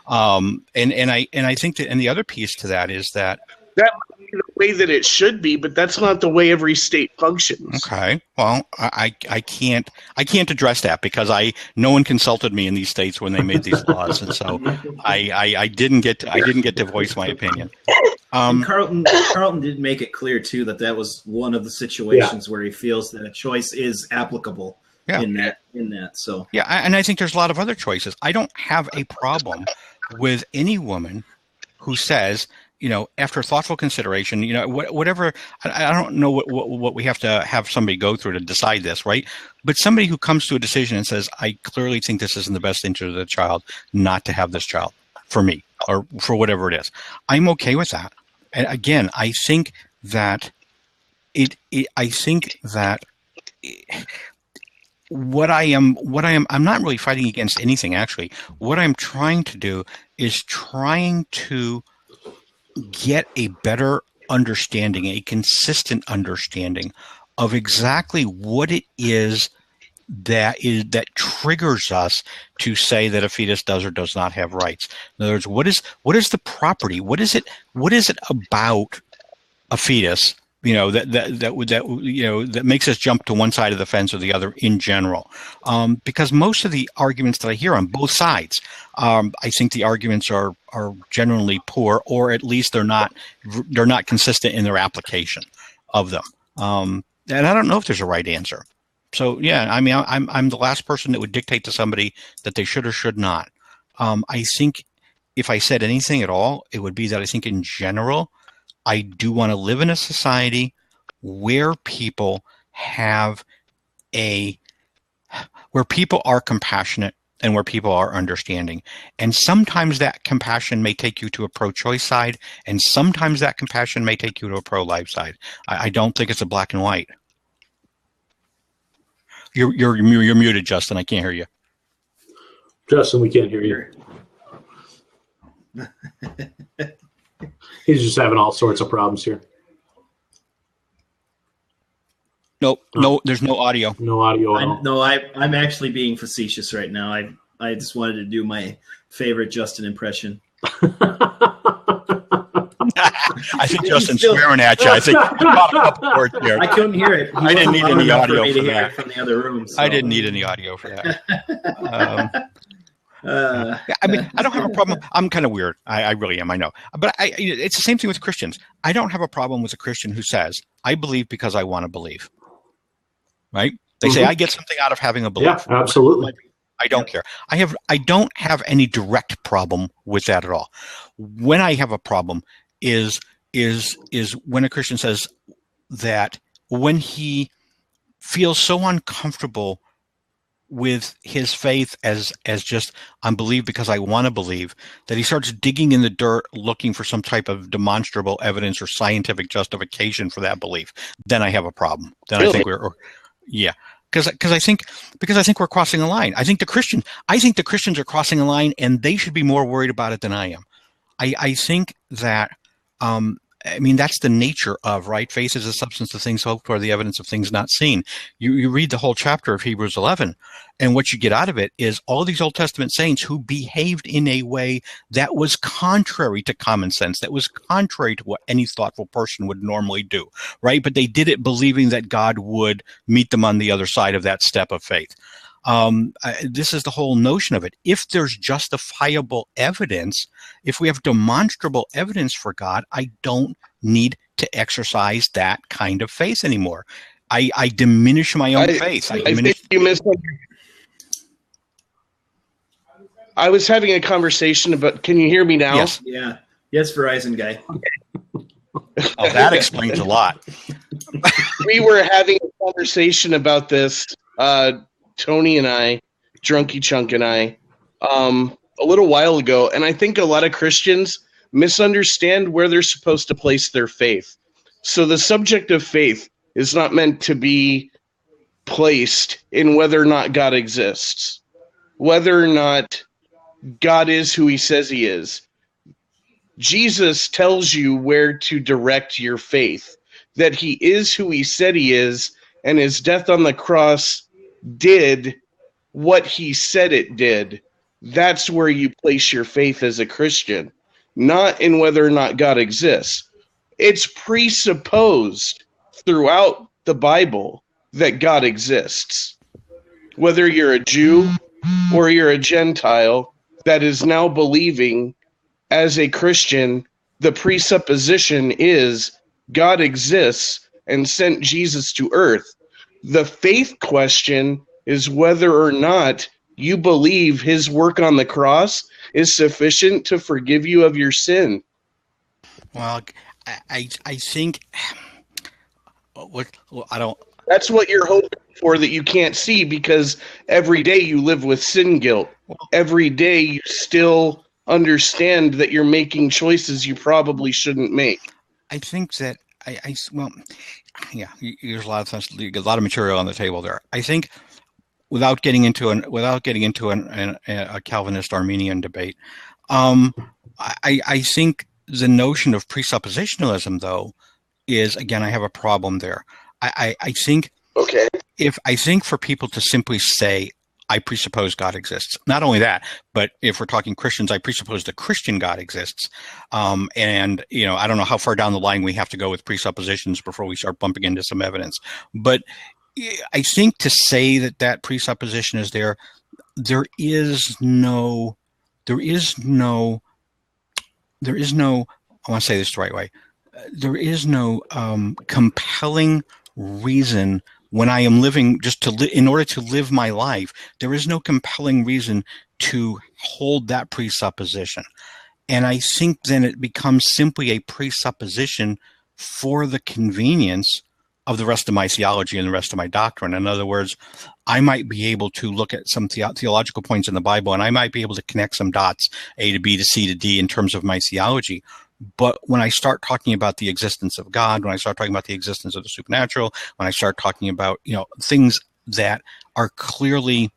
And I think that, and the other piece to that is that That might be the way that it should be, but that's not the way every state functions. okay, well I can't address that because no one consulted me in these states when they made these laws, and so I didn't get to voice my opinion. And Carlton did make it clear too that was one of the situations where he feels that a choice is applicable in that. So yeah, and I think there's a lot of other choices. I don't have a problem with any woman who says, after thoughtful consideration, whatever. I don't know what we have to have somebody go through to decide this, right? But somebody who comes to a decision and says, I clearly think this is in the best interest of the child not to have this child for me or for whatever it is. I'm okay with that. And again, I think that I'm not really fighting against anything, actually. What I'm trying to do is trying to get a better understanding, a consistent understanding of exactly what it is that triggers us to say that a fetus does or does not have rights. In other words, what is the property? What is it about a fetus, that makes us jump to one side of the fence or the other in general? Because most of the arguments that I hear on both sides, I think the arguments are generally poor, or at least they're not consistent in their application of them. And I don't know if there's a right answer. So yeah, I mean, I'm the last person that would dictate to somebody that they should or should not. I think if I said anything at all, it would be that I think in general, I do want to live in a society where people are compassionate and where people are understanding. And sometimes that compassion may take you to a pro-choice side, and sometimes that compassion may take you to a pro-life side. I don't think it's a black and white. You're muted, Justin. I can't hear you. Justin, we can't hear you. He's just having all sorts of problems here. Nope. No, there's no audio. No audio at all. No, I'm actually being facetious right now. I just wanted to do my favorite Justin impression. I think Justin's swearing at you. I think you got a couple words there. I couldn't hear it. I didn't need any audio for that. From the other room. So. I didn't need any audio for that. I mean, I don't have a problem. I'm kind of weird. I really am. I know. But it's the same thing with Christians. I don't have a problem with a Christian who says, I believe because I want to believe. Right? They say, I get something out of having a belief. Yeah, absolutely. I don't care. I don't have any direct problem with that at all. When I have a problem is when a Christian says that when he feels so uncomfortable with his faith as just I believe because I want to believe, that he starts digging in the dirt looking for some type of demonstrable evidence or scientific justification for that belief, then I have a problem. Then really? I think because I think we're crossing a line. I think the Christians are crossing a line, and they should be more worried about it than I am. I think that that's the nature of, right? Faith is the substance of things hoped for, the evidence of things not seen. You read the whole chapter of Hebrews 11, and what you get out of it is all these Old Testament saints who behaved in a way that was contrary to common sense, that was contrary to what any thoughtful person would normally do, right? But they did it believing that God would meet them on the other side of that step of faith. This is the whole notion of it. If there's justifiable evidence, if we have demonstrable evidence for God, I don't need to exercise that kind of faith anymore. I diminish my own faith. I think you misunderstood. I was having a conversation about. Can you hear me now? Yes. Yeah. Yes, Verizon guy. Oh, that explains a lot. We were having a conversation about this, Tony and I, Drunky Chunk and I, a little while ago, and I think a lot of Christians misunderstand where they're supposed to place their faith. So the subject of faith is not meant to be placed in whether or not God exists, whether or not God is who he says he is. Jesus tells you where to direct your faith, that he is who he said he is, and his death on the cross did what he said it did. That's where you place your faith as a Christian, not in whether or not God exists. It's presupposed throughout the Bible that God exists. Whether you're a Jew or you're a Gentile that is now believing as a Christian, the presupposition is God exists and sent Jesus to earth. The faith question is whether or not you believe his work on the cross is sufficient to forgive you of your sin. Well, I think I don't. That's what you're hoping for that you can't see, because every day you live with sin guilt. Every day you still understand that you're making choices you probably shouldn't make. I think that there's a lot of material on the table there. I think without getting into a Calvinist Arminian debate, I think the notion of presuppositionalism, though, is, again, I have a problem there. I think for people to simply say, I presuppose God exists. Not only that, but if we're talking Christians, I presuppose the Christian God exists. And, I don't know how far down the line we have to go with presuppositions before we start bumping into some evidence. But I think to say that presupposition is there, there is no, I want to say this the right way. There is no compelling reason when I am living in order to live my life, there is no compelling reason to hold that presupposition. And I think then it becomes simply a presupposition for the convenience of the rest of my theology and the rest of my doctrine. In other words, I might be able to look at some theological points in the Bible, and I might be able to connect some dots, A to B to C to D, in terms of my theology. But when I start talking about the existence of God, when I start talking about the existence of the supernatural, when I start talking about, things that are clearly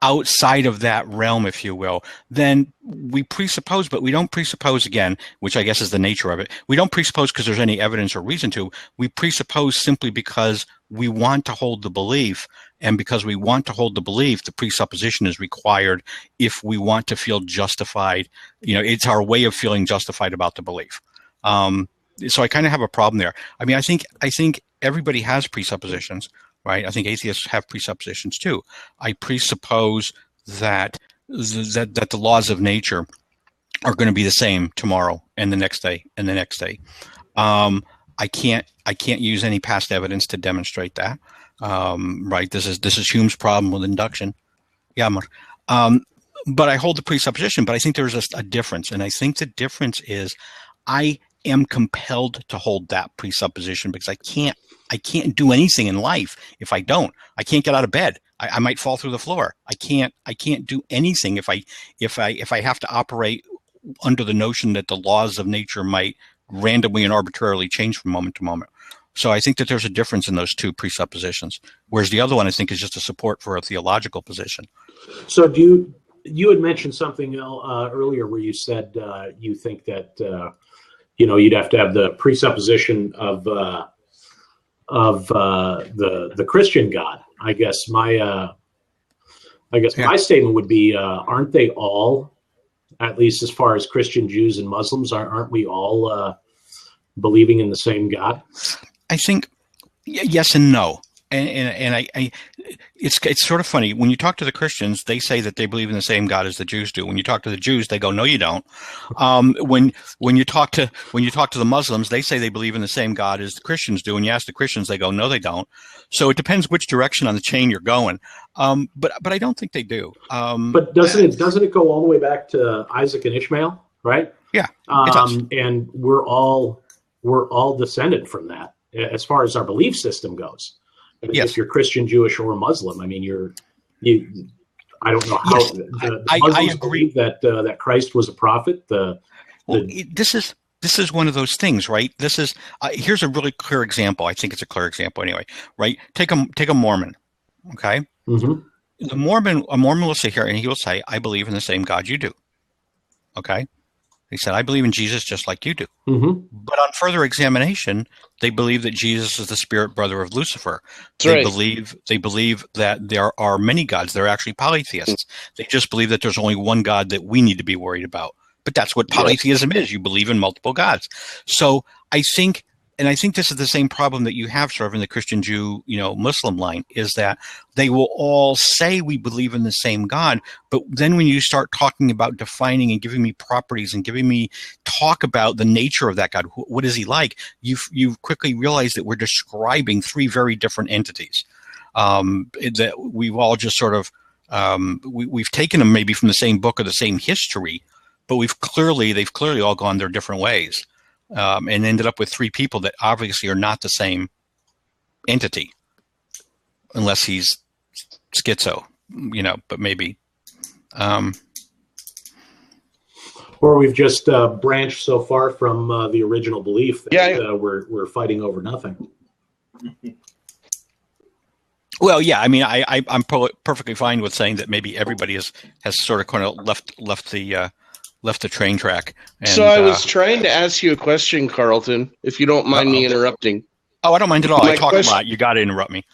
outside of that realm, if you will, then we presuppose, but we don't presuppose, again, which I guess is the nature of it. We don't presuppose because there's any evidence or reason to. We presuppose simply because we want to hold the belief. And because we want to hold the belief, the presupposition is required if we want to feel justified. It's our way of feeling justified about the belief. So I kind of have a problem there. I mean, I think everybody has presuppositions, right? I think atheists have presuppositions too. I presuppose that the laws of nature are going to be the same tomorrow and the next day and the next day. I can't use any past evidence to demonstrate that. Right. This is Hume's problem with induction. But I hold the presupposition, but I think there's a difference. And I think the difference is I am compelled to hold that presupposition because I can't do anything in life if I don't. I can't get out of bed. I might fall through the floor. I can't do anything if I have to operate under the notion that the laws of nature might randomly and arbitrarily change from moment to moment. So I think that there's a difference in those two presuppositions, whereas the other one I think is just a support for a theological position. So you had mentioned something earlier where you said you think that you'd have to have the presupposition of the Christian God. I guess my statement would be, aren't they all, at least as far as Christian Jews and Muslims, aren't we all believing in the same God? I think yes and no. And it's sort of funny when you talk to the Christians, they say that they believe in the same God as the Jews do. When you talk to the Jews, they go, "No, you don't." When you talk to the Muslims, they say they believe in the same God as the Christians do. When you ask the Christians, they go, "No, they don't." So it depends which direction on the chain you're going. But I don't think they do. But doesn't it go all the way back to Isaac and Ishmael, right? Yeah, it does. And we're all descended from that. as far as our belief system goes. But Yes. if you're Christian, Jewish, or Muslim, I mean, I don't know how Yes, the I Muslims agree. believe that Christ was a prophet. Well, this is one of those things, right? This is here's a really clear example. I think it's a clear example anyway, right? Take a Mormon, okay? Mhm. A Mormon will sit here and he will say, "I believe in the same God you do." Okay? He said, "I believe in Jesus just like you do." Mhm. But on further examination, they believe that Jesus is the spirit brother of Lucifer. That's They believe that there are many gods. They're actually polytheists. They just believe that there's only one God that we need to be worried about. But that's what polytheism is. You believe in multiple gods. So I think this is the same problem that you have sort of in the Christian, Jew, Muslim line, is that they will all say we believe in the same God, but then when you start talking about defining and giving me properties and giving me talk about the nature of that God, what is he like, you quickly realize that we're describing three very different entities. That we've all just sort of we've taken them maybe from the same book or the same history, but they've clearly all gone their different ways. And ended up with three people that obviously are not the same entity, unless he's schizo, but maybe. Or we've just branched so far from the original belief that we're fighting over nothing. Well, yeah, I mean, I'm perfectly fine with saying that maybe everybody has sort of kind of left the train track. And, so I was trying to ask you a question, Carlton, if you don't mind me interrupting. Oh, I don't mind at all. My I talk question- a lot. You got to interrupt me.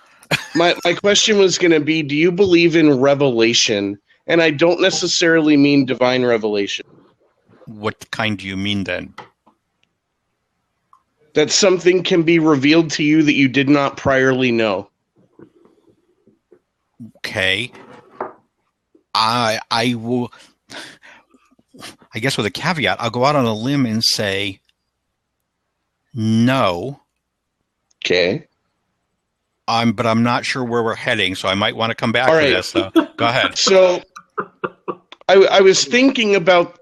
My question was going to be, do you believe in revelation? And I don't necessarily mean divine revelation. What kind do you mean then? That something can be revealed to you that you did not priorly know. Okay. I will, I guess with a caveat, I'll go out on a limb and say no. Okay. But I'm not sure where we're heading, so I might want to come back All to right. this. So go ahead. So I was thinking about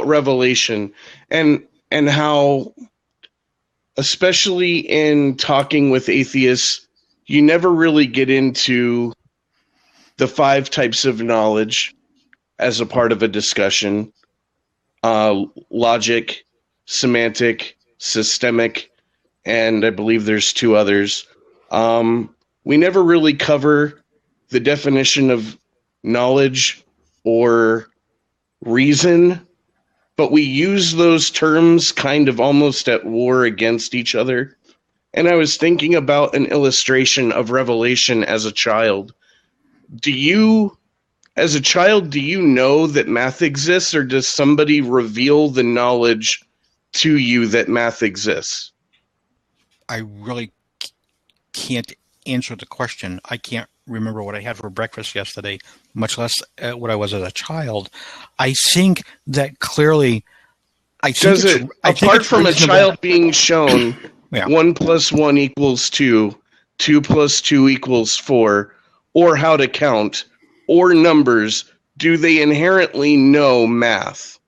revelation and how, especially in talking with atheists, you never really get into the 5 types of knowledge as a part of a discussion: logic, semantic, systemic, and I believe there's 2 others. We never really cover the definition of knowledge or reason, but we use those terms kind of almost at war against each other. And I was thinking about an illustration of revelation as a child. As a child, do you know that math exists, or does somebody reveal the knowledge to you that math exists? I really can't answer the question. I can't remember what I had for breakfast yesterday, much less what I was as a child. I think that clearly, apart from a child being shown Yeah. 1 + 1 = 2, 2 + 2 = 4, or how to count, or numbers, do they inherently know math?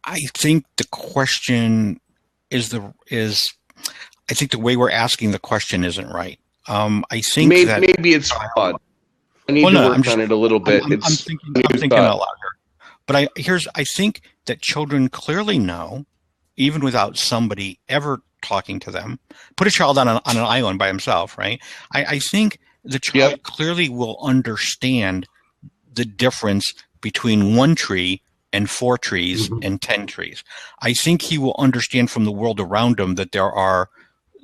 I think the question I think the way we're asking the question isn't right. I think Maybe it's flawed. I need to work on it a little bit. I'm thinking out loud here. But I think that children clearly know, even without somebody ever talking to them. Put a child on an island by himself, right? I think the child clearly will understand the difference between 1 tree and 4 trees and 10 trees. I think he will understand from the world around him that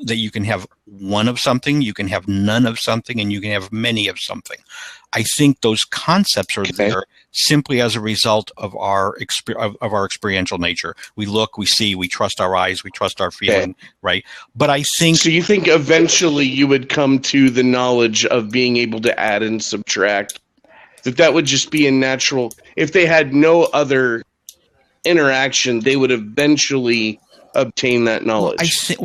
that you can have one of something, you can have none of something, and you can have many of something. I think those concepts are there simply as a result of our experiential nature. We look, we see, we trust our eyes, we trust our feeling, right? But I think... So you think eventually you would come to the knowledge of being able to add and subtract, that would just be a natural... If they had no other interaction, they would eventually obtain that knowledge. See,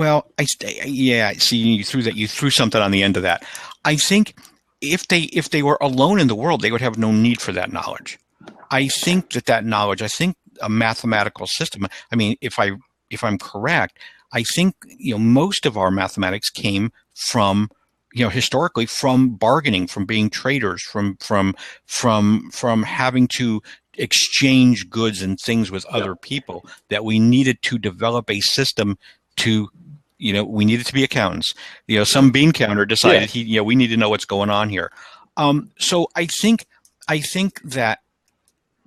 you threw something on the end of that. I think if they were alone in the world, they would have no need for that knowledge. I think that knowledge, a mathematical system, I mean, if I'm correct, I think, most of our mathematics came from, historically from bargaining, from being traders, from having to exchange goods and things with other people, that we needed to develop a system to, we needed to be accountants. Some bean counter decided we need to know what's going on here. So I think that,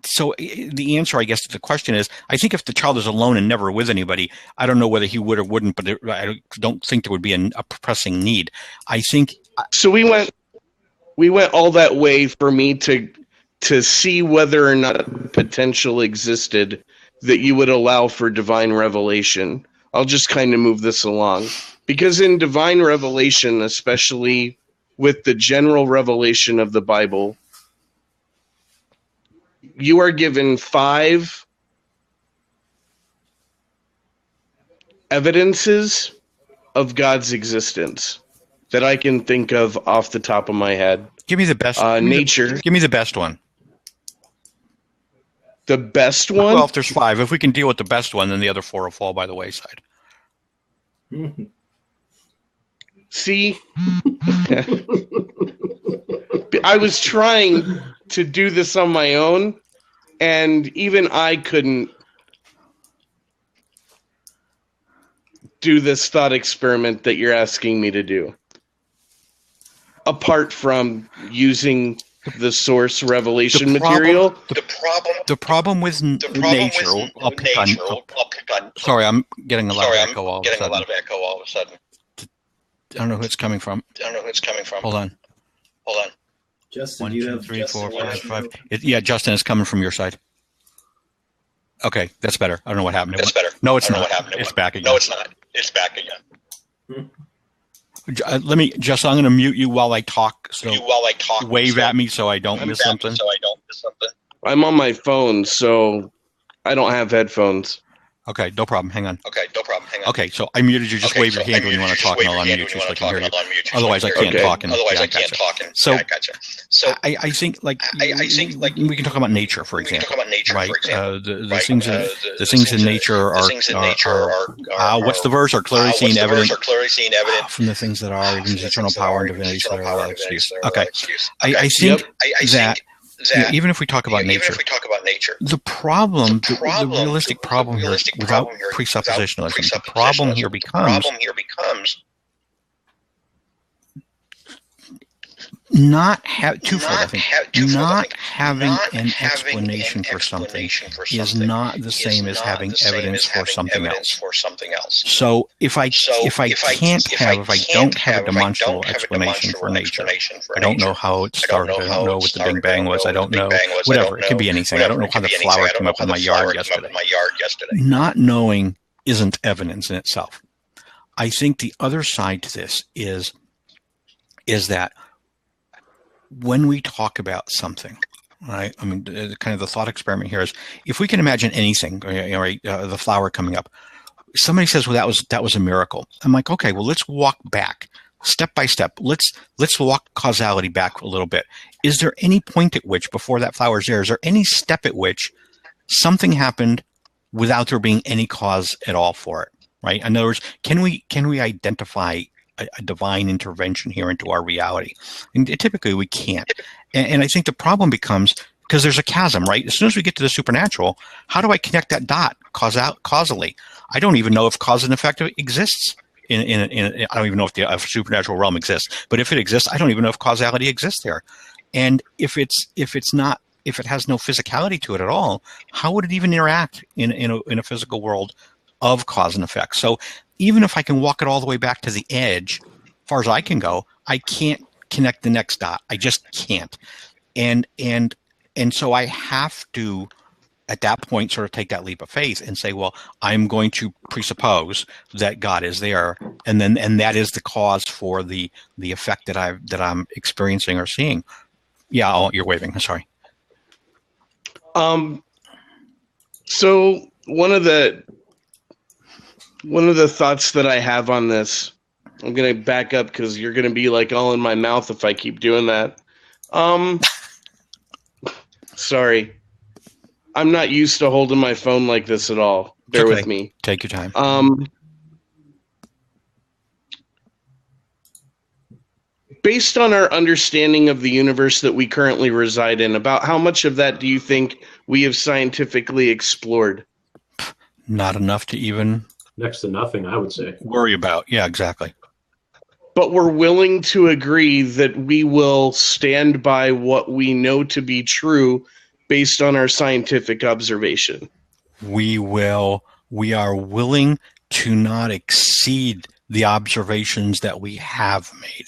so the answer, I guess, to the question is, I think if the child is alone and never with anybody, I don't know whether he would or wouldn't, but I don't think there would be a pressing need. I think. So we went all that way for me to see whether or not potential existed that you would allow for divine revelation. I'll just kind of move this along, because in divine revelation, especially with the general revelation of the Bible, you are given 5 evidences of God's existence that I can think of off the top of my head. Give me the best. Nature. Give me the best one. The best one? Well, if there's 5, if we can deal with the best one, then the other 4 will fall by the wayside. See? I was trying to do this on my own, and even I couldn't do this thought experiment that you're asking me to do. Apart from using the source revelation material. The problem with nature. I'll pick on. Sorry, I'm getting a lot of echo all of a sudden. I don't know who it's coming from. Hold on. Justin, 1, you 2, have 3, 4, 5, 5. Yeah, Justin, it's coming from your side. Okay, that's better. I don't know what happened. No, it's not. It's back again. Let me, Justin, I'm going to mute you while I talk. So wave at me so I don't miss something. I'm on my phone, so I don't have headphones. Okay, no problem. Hang on. Okay, so I muted you. Just wave your hand when you want to talk, and I'll unmute you so I can hear you. Otherwise, I can't talk. So I think, we can talk about nature, for example. Right? The things in nature are what's the verse? Are clearly seen evidence from the things that are, even eternal power and divinity. So they're without excuse. Okay, I think that. Even if we talk about nature, the problem, the realistic problem here is without presuppositionalism. The problem here becomes not having an explanation for something is not the same as having evidence for something else. So if I don't have a demonstrable explanation for nature, I don't know how it started, I don't know what the Big Bang was, I don't know, whatever, it could be anything. I don't know how the flower came up in my yard yesterday. Not knowing isn't evidence in itself. I think the other side to this is that when we talk about something, right? I mean, kind of the thought experiment here is, if we can imagine anything, the flower coming up, somebody says, "Well, that was a miracle." I'm like, okay, well, let's walk back step by step. Let's walk causality back a little bit. Is there any point at which, before that flower's there, is there any step at which something happened without there being any cause at all for it? Right? In other words, can we identify a divine intervention here into our reality? And typically we can't. And I think the problem becomes, because there's a chasm, right? As soon as we get to the supernatural, how do I connect that dot causally? I don't even know if cause and effect exists. I don't even know if the supernatural realm exists. But if it exists, I don't even know if causality exists there. And if it has no physicality to it at all, how would it even interact in a physical world of cause and effect? So even if I can walk it all the way back to the edge, as far as I can go, I can't connect the next dot. I just can't. And so I have to, at that point, sort of take that leap of faith and say, well, I'm going to presuppose that God is there, and that is the cause for the effect that I'm experiencing or seeing. Yeah, you're waving. I'm sorry. So one of the thoughts that I have on this, I'm going to back up because you're going to be like all in my mouth if I keep doing that. Sorry. I'm not used to holding my phone like this at all. Bear with me. Take your time. based on our understanding of the universe that we currently reside in, about how much of that do you think we have scientifically explored? Not enough to even Next to nothing, I would say. worry about. Yeah, exactly. But we're willing to agree that we will stand by what we know to be true based on our scientific observation. We are willing to not exceed the observations that we have made.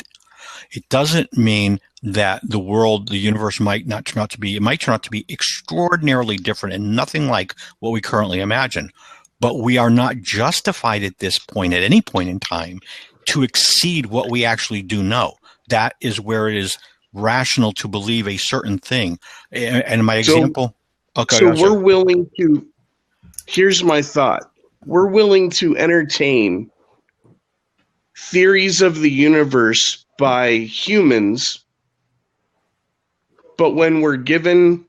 It doesn't mean that the world, the universe might turn out to be extraordinarily different and nothing like what we currently imagine. But we are not justified at this point, at any point in time, to exceed what we actually do know. That is where it is rational to believe a certain thing. And my example... Okay, so we're willing to... Here's my thought. We're willing to entertain theories of the universe by humans, but when we're given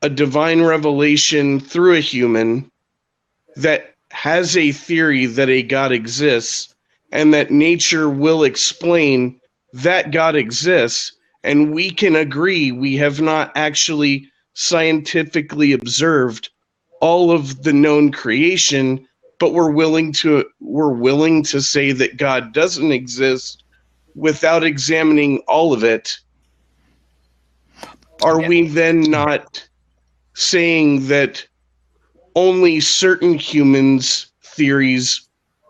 a divine revelation through a human that has a theory that a God exists and that nature will explain that God exists, and we can agree we have not actually scientifically observed all of the known creation, but we're willing to say that God doesn't exist without examining all of it. Are we then not saying that only certain humans' theories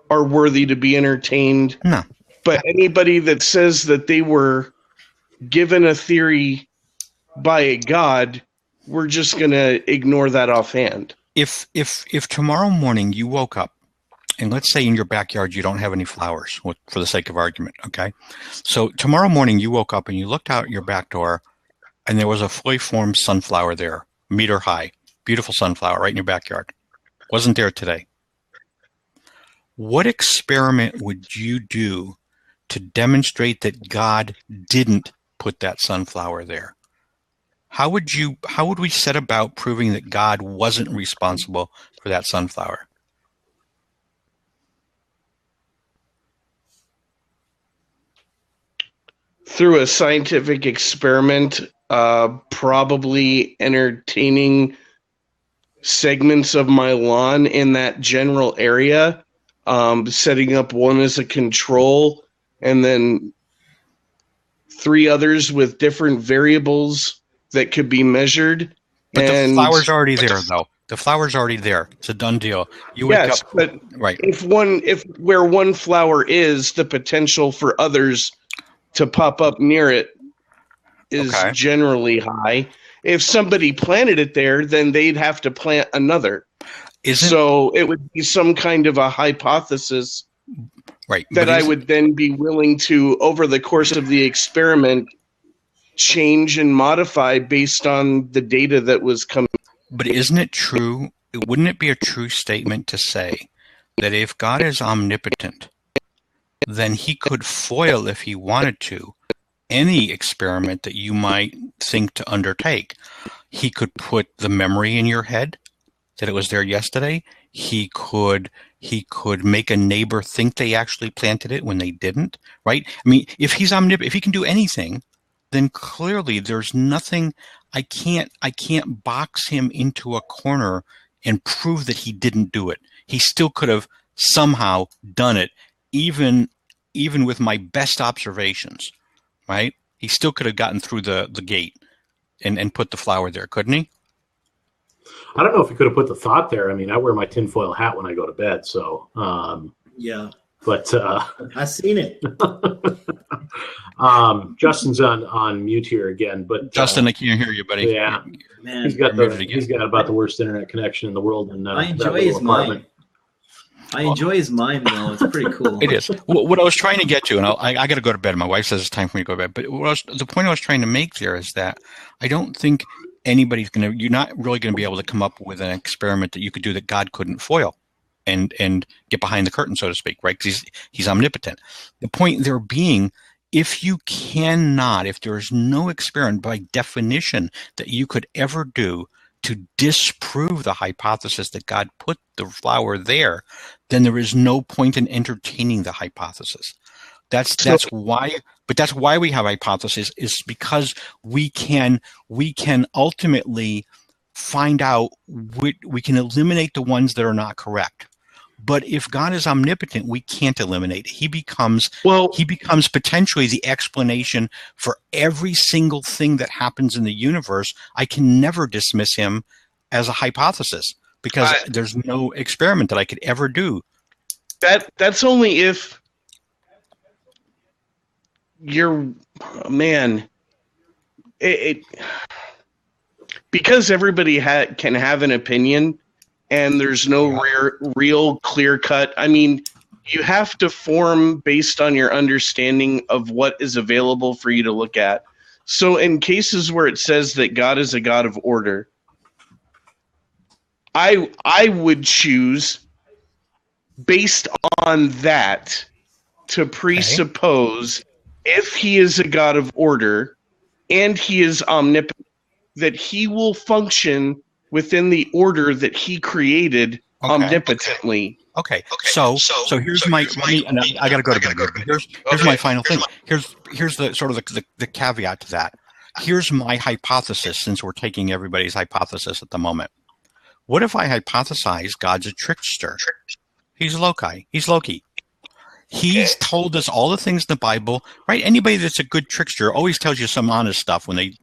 are worthy to be entertained? No. But anybody that says that they were given a theory by a God, we're just going to ignore that offhand. If tomorrow morning you woke up, and let's say in your backyard you don't have any flowers, for the sake of argument, okay? So tomorrow morning you woke up and you looked out your back door, and there was a fully formed sunflower there, meter high, beautiful sunflower right in your backyard. Wasn't there today. What experiment would you do to demonstrate that God didn't put that sunflower there? How would we set about proving that God wasn't responsible for that sunflower? Through a scientific experiment, probably entertaining segments of my lawn in that general area, setting up one as a control, and then 3 others with different variables that could be measured. But the flower's already there, though. The flower's already there. It's a done deal. You wake yes, up, but right. if where one flower is, the potential for others to pop up near it is generally high. If somebody planted it there, then they'd have to plant another. So it would be some kind of a hypothesis, right? That I would then be willing to, over the course of the experiment, change and modify based on the data that was coming. But isn't it true? Wouldn't it be a true statement to say that if God is omnipotent, then he could foil, if he wanted to, any experiment that you might think to undertake? He could put the memory in your head that it was there yesterday. He could make a neighbor think they actually planted it when they didn't, right? I mean, if he's omnipotent, if he can do anything, then clearly there's nothing. I can't box him into a corner and prove that he didn't do it. He still could have somehow done it, even with my best observations, right? He still could have gotten through the gate and put the flower there, couldn't he? I don't know if he could have put the thought there. I mean, I wear my tinfoil hat when I go to bed, so yeah. But I've seen it. Justin's on mute here again. But Justin, I can't hear you, buddy. Yeah, man, he's got about the worst internet connection in the world. And I enjoy his mind. I enjoy his mind, though. It's pretty cool. It is. What I was trying to get to, and I got to go to bed. My wife says it's time for me to go to bed. But the point I was trying to make there is that I don't think you're not really going to be able to come up with an experiment that you could do that God couldn't foil and get behind the curtain, so to speak, right? Because he's omnipotent. The point there being, if there's no experiment by definition that you could ever do to disprove the hypothesis that God put the flower there, then there is no point in entertaining the hypothesis. That's why. But that's why we have hypotheses, is because we can ultimately find out, we can eliminate the ones that are not correct. But if God is omnipotent, we can't eliminate. He becomes potentially the explanation for every single thing that happens in the universe. I can never dismiss him as a hypothesis because there's no experiment that I could ever do. That's only if you're, man, because everybody can have an opinion. And there's no real clear cut. I mean, you have to form based on your understanding of what is available for you to look at. So in cases where it says that God is a God of order, I would choose based on that to presuppose if he is a God of order and he is omnipotent, that he will function within the order that he created omnipotently. Okay. So here's my and I got to go to bed. Here's my final thing. Here's the sort of the caveat to that. Here's my hypothesis, since we're taking everybody's hypothesis at the moment. What if I hypothesize God's a trickster? He's Loki. He's told us all the things in the Bible, right? Anybody that's a good trickster always tells you some honest stuff when they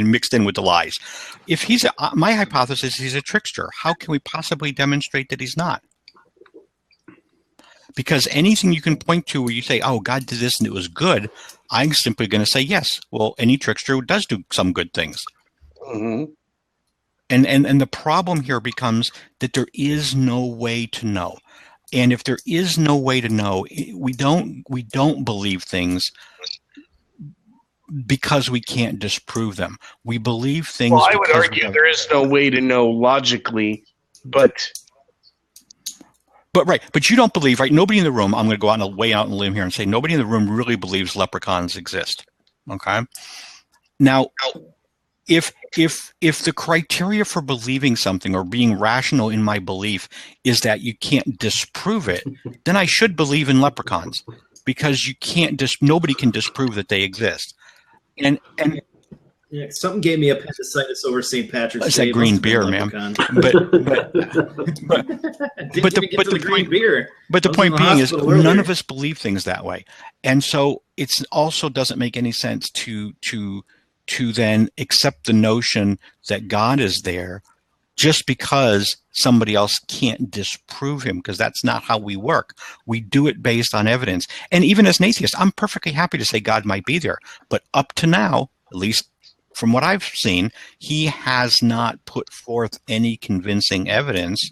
mixed in with the lies. If my hypothesis, he's a trickster. How can we possibly demonstrate that he's not? Because anything you can point to where you say, "Oh, God did this and it was good," I'm simply going to say yes. Well, any trickster does do some good things. Mm-hmm. And the problem here becomes that there is no way to know. And if there is no way to know, we don't believe things because we can't disprove them. We believe things. Well, I would argue there is no way to know logically, but right. But you don't believe, right? Nobody in the room. I'm going to go out and way out on a limb here and say nobody in the room really believes leprechauns exist. Okay. Now, if the criteria for believing something or being rational in my belief is that you can't disprove it, then I should believe in leprechauns, because you can't nobody can disprove that they exist. And yeah, something gave me appendicitis over St. Patrick's Day. It's that green beer, man. But the point being is none of us believe things that way, and so it also doesn't make any sense to then accept the notion that God is there just because somebody else can't disprove him, because that's not how we work. We do it based on evidence. And even as an atheist, I'm perfectly happy to say God might be there. But up to now, at least from what I've seen, he has not put forth any convincing evidence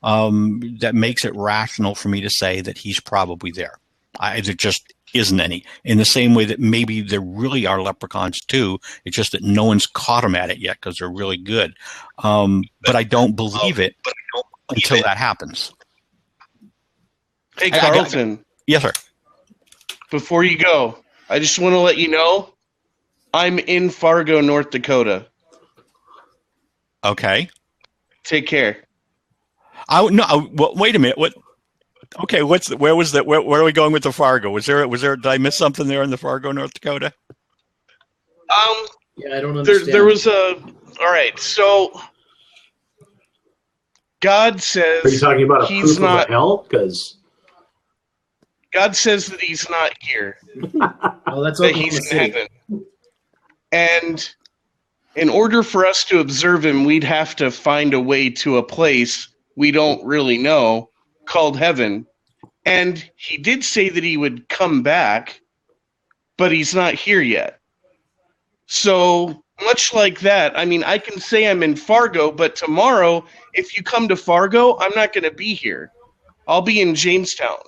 that makes it rational for me to say that he's probably there. There just isn't any. In the same way that maybe there really are leprechauns too. It's just that no one's caught them at it yet because they're really good. But I don't believe it until that happens. Hey, Carlton. Yes, sir. Before you go, I just want to let you know I'm in Fargo, North Dakota. Okay. Take care. Wait a minute. What? Okay, where are we going with the Fargo? Was there did I miss something there in the Fargo, North Dakota? Yeah, I don't understand. There was all right, so God says, are you talking about a he's proof not of hell? Because God says that he's not here. Oh, that's that Oklahoma he's in City. heaven. And in order for us to observe him, we'd have to find a way to a place we don't really know, called heaven. And he did say that he would come back, but he's not here yet. So much like that, I mean, I can say I'm in Fargo, but tomorrow, if you come to Fargo, I'm not going to be here. I'll be in Jamestown.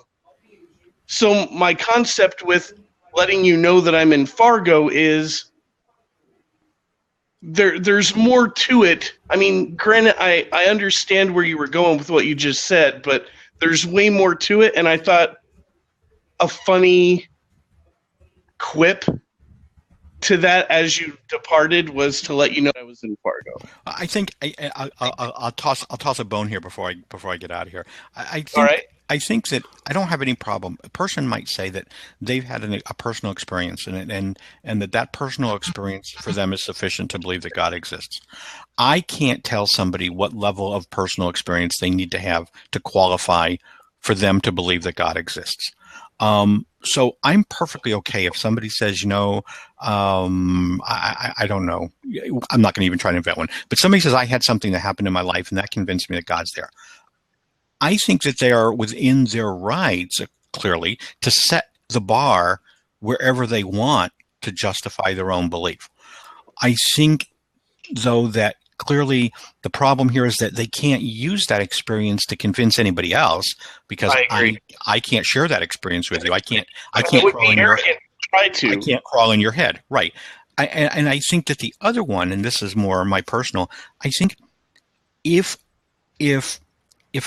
So my concept with letting you know that I'm in Fargo is there's more to it. I mean, granted, I understand where you were going with what you just said, but there's way more to it, and I thought a funny quip to that as you departed was to let you know I was in Fargo. I think I'll toss a bone here before I get out of here. I think, All right. I think that I don't have any problem. A person might say that they've had a personal experience and that personal experience for them is sufficient to believe that God exists. I can't tell somebody what level of personal experience they need to have to qualify for them to believe that God exists. So I'm perfectly okay if somebody says, I don't know. I'm not going to even try to invent one. But somebody says, I had something that happened in my life and that convinced me that God's there. I think that they are within their rights, clearly, to set the bar wherever they want to justify their own belief. I think, though, that clearly the problem here is that they can't use that experience to convince anybody else, because I can't share that experience with you. I can't crawl in your I can't crawl in your head. Right. And I think that the other one, and this is more my personal, I think if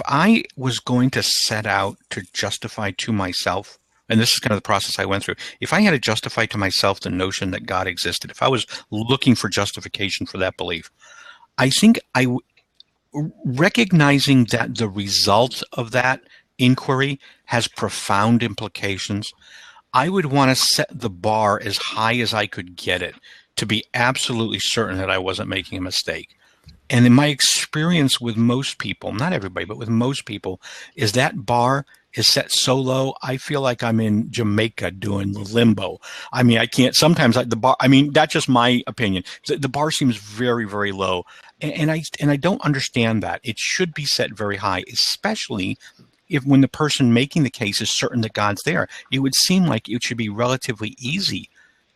I was going to set out to justify to myself, and this is kind of the process I went through, if I had to justify to myself the notion that God existed, if I was looking for justification for that belief, I think recognizing that the result of that inquiry has profound implications, I would want to set the bar as high as I could get it to be absolutely certain that I wasn't making a mistake. And in my experience with most people, not everybody, but with most people, is that bar is set so low, I feel like I'm in Jamaica doing limbo. I mean, I can't, sometimes the bar, I mean, that's just my opinion. The bar seems very, very low. And I don't understand that. It should be set very high, especially if when the person making the case is certain that God's there. It would seem like it should be relatively easy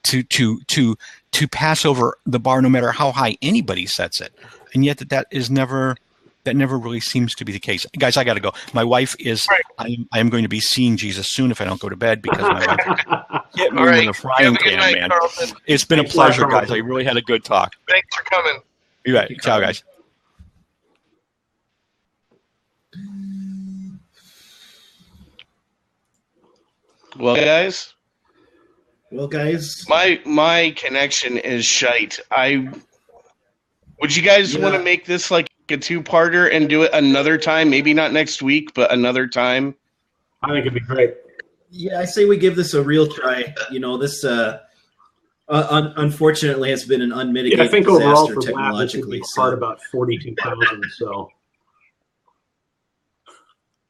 to pass over the bar no matter how high anybody sets it. And yet that never really seems to be the case. Guys, I got to go. My wife is, I am going to be seeing Jesus soon if I don't go to bed, because my wife hit me with a frying pan, man. Carlton. It's been a pleasure, guys. I really had a good talk. Thanks for coming. You bet. Ciao, guys. Well, guys. My connection is shite. Would you guys want to make this like a two-parter and do it another time? Maybe not next week, but another time. I think it'd be great. Yeah, I say we give this a real try. This unfortunately has been an unmitigated I think overall disaster for Blab, this would be part about 42,000. So,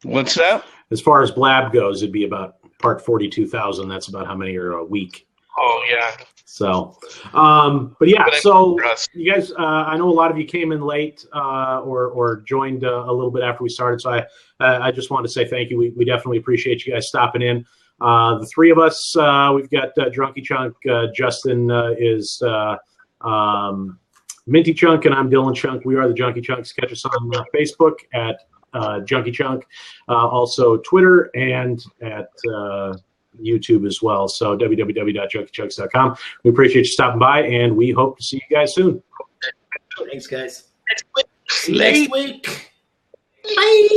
what's that? As far as Blab goes, it'd be about part 42,000. That's about how many are a week. Oh yeah. So, but yeah. So you guys, I know a lot of you came in late or joined a little bit after we started. So I just wanted to say thank you. We definitely appreciate you guys stopping in. The three of us, we've got Drunky Chunk. Justin is Minty Chunk, and I'm Dylan Chunk. We are the Junkie Chunks. Catch us on Facebook at Junkie Chunk, also Twitter and at YouTube as well. So www.junkiechunks.com. We appreciate you stopping by, and we hope to see you guys soon. Thanks, guys. See you next week. Bye.